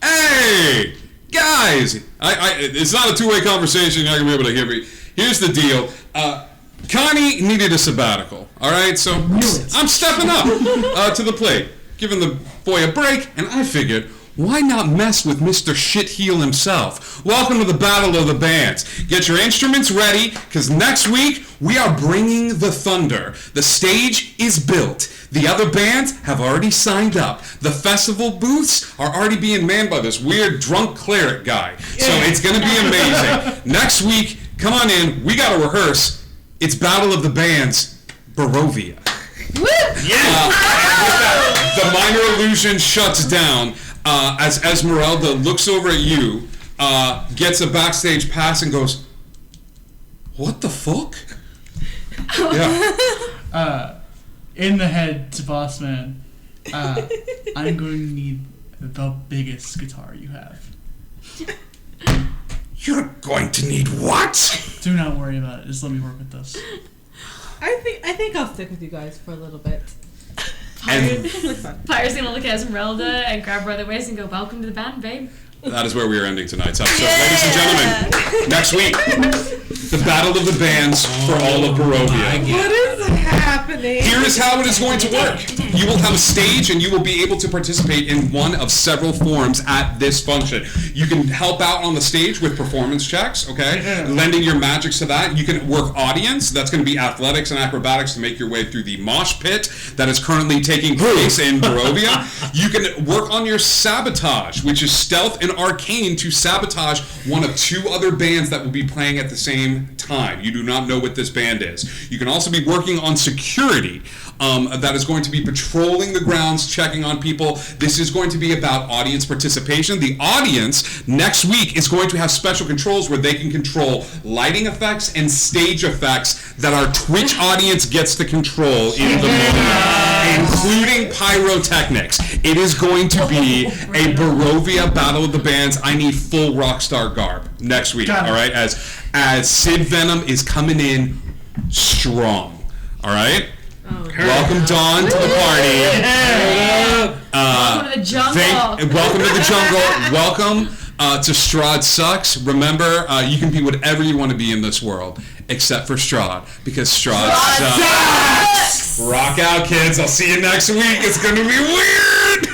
"Hey guys, it's not a two-way conversation. You're not gonna be able to hear me. Here's the deal." Connie needed a sabbatical, all right? So I'm stepping up to the plate, giving the boy a break, and I figured, why not mess with Mr. Shitheel himself? Welcome to the Battle of the Bands. Get your instruments ready, because next week we are bringing the thunder. The stage is built. The other bands have already signed up. The festival booths are already being manned by this weird drunk cleric guy. So it's going to be amazing. Next week, come on in. We got to rehearse. It's Battle of the Bands, Barovia. The minor illusion shuts down as Esmeralda looks over at you, gets a backstage pass, and goes, "What the fuck?" Yeah. In the head to Boss Man, I'm going to need the biggest guitar you have. You're going to need what? Do not worry about it. Just let me work with this. I think I'll stick with you guys for a little bit. Pyre's gonna look at Esmeralda and grab her by the waist and go, "Welcome to the band, babe." That is where we are ending tonight's episode. Ladies and gentlemen, next week, the Battle of the Bands for all of Barovia. What is happening? Here is how it is going to work. You will have a stage and you will be able to participate in one of several forms at this function. You can help out on the stage with performance checks, okay? Lending your magics to that. You can work audience. That's going to be athletics and acrobatics to make your way through the mosh pit that is currently taking place in Barovia. You can work on your sabotage, which is stealth and arcane to sabotage one of 2 other bands that will be playing at the same time. You do not know what this band is. You can also be working on security that is going to be patrolling the grounds, checking on people. This is going to be about audience participation. The audience next week is going to have special controls where they can control lighting effects and stage effects that our Twitch audience gets to control in the moment, including pyrotechnics. It is going to be a Barovia Battle of the Bands. I need full Rockstar garb next week, all right? As Sid Venom is coming in strong, all right? Welcome, Dawn, to the party. Welcome to the jungle. Welcome to the jungle. Welcome to Strahd Sucks. Remember, you can be whatever you want to be in this world, except for Strahd, because Strahd sucks. Rock out, kids. I'll see you next week. It's going to be weird.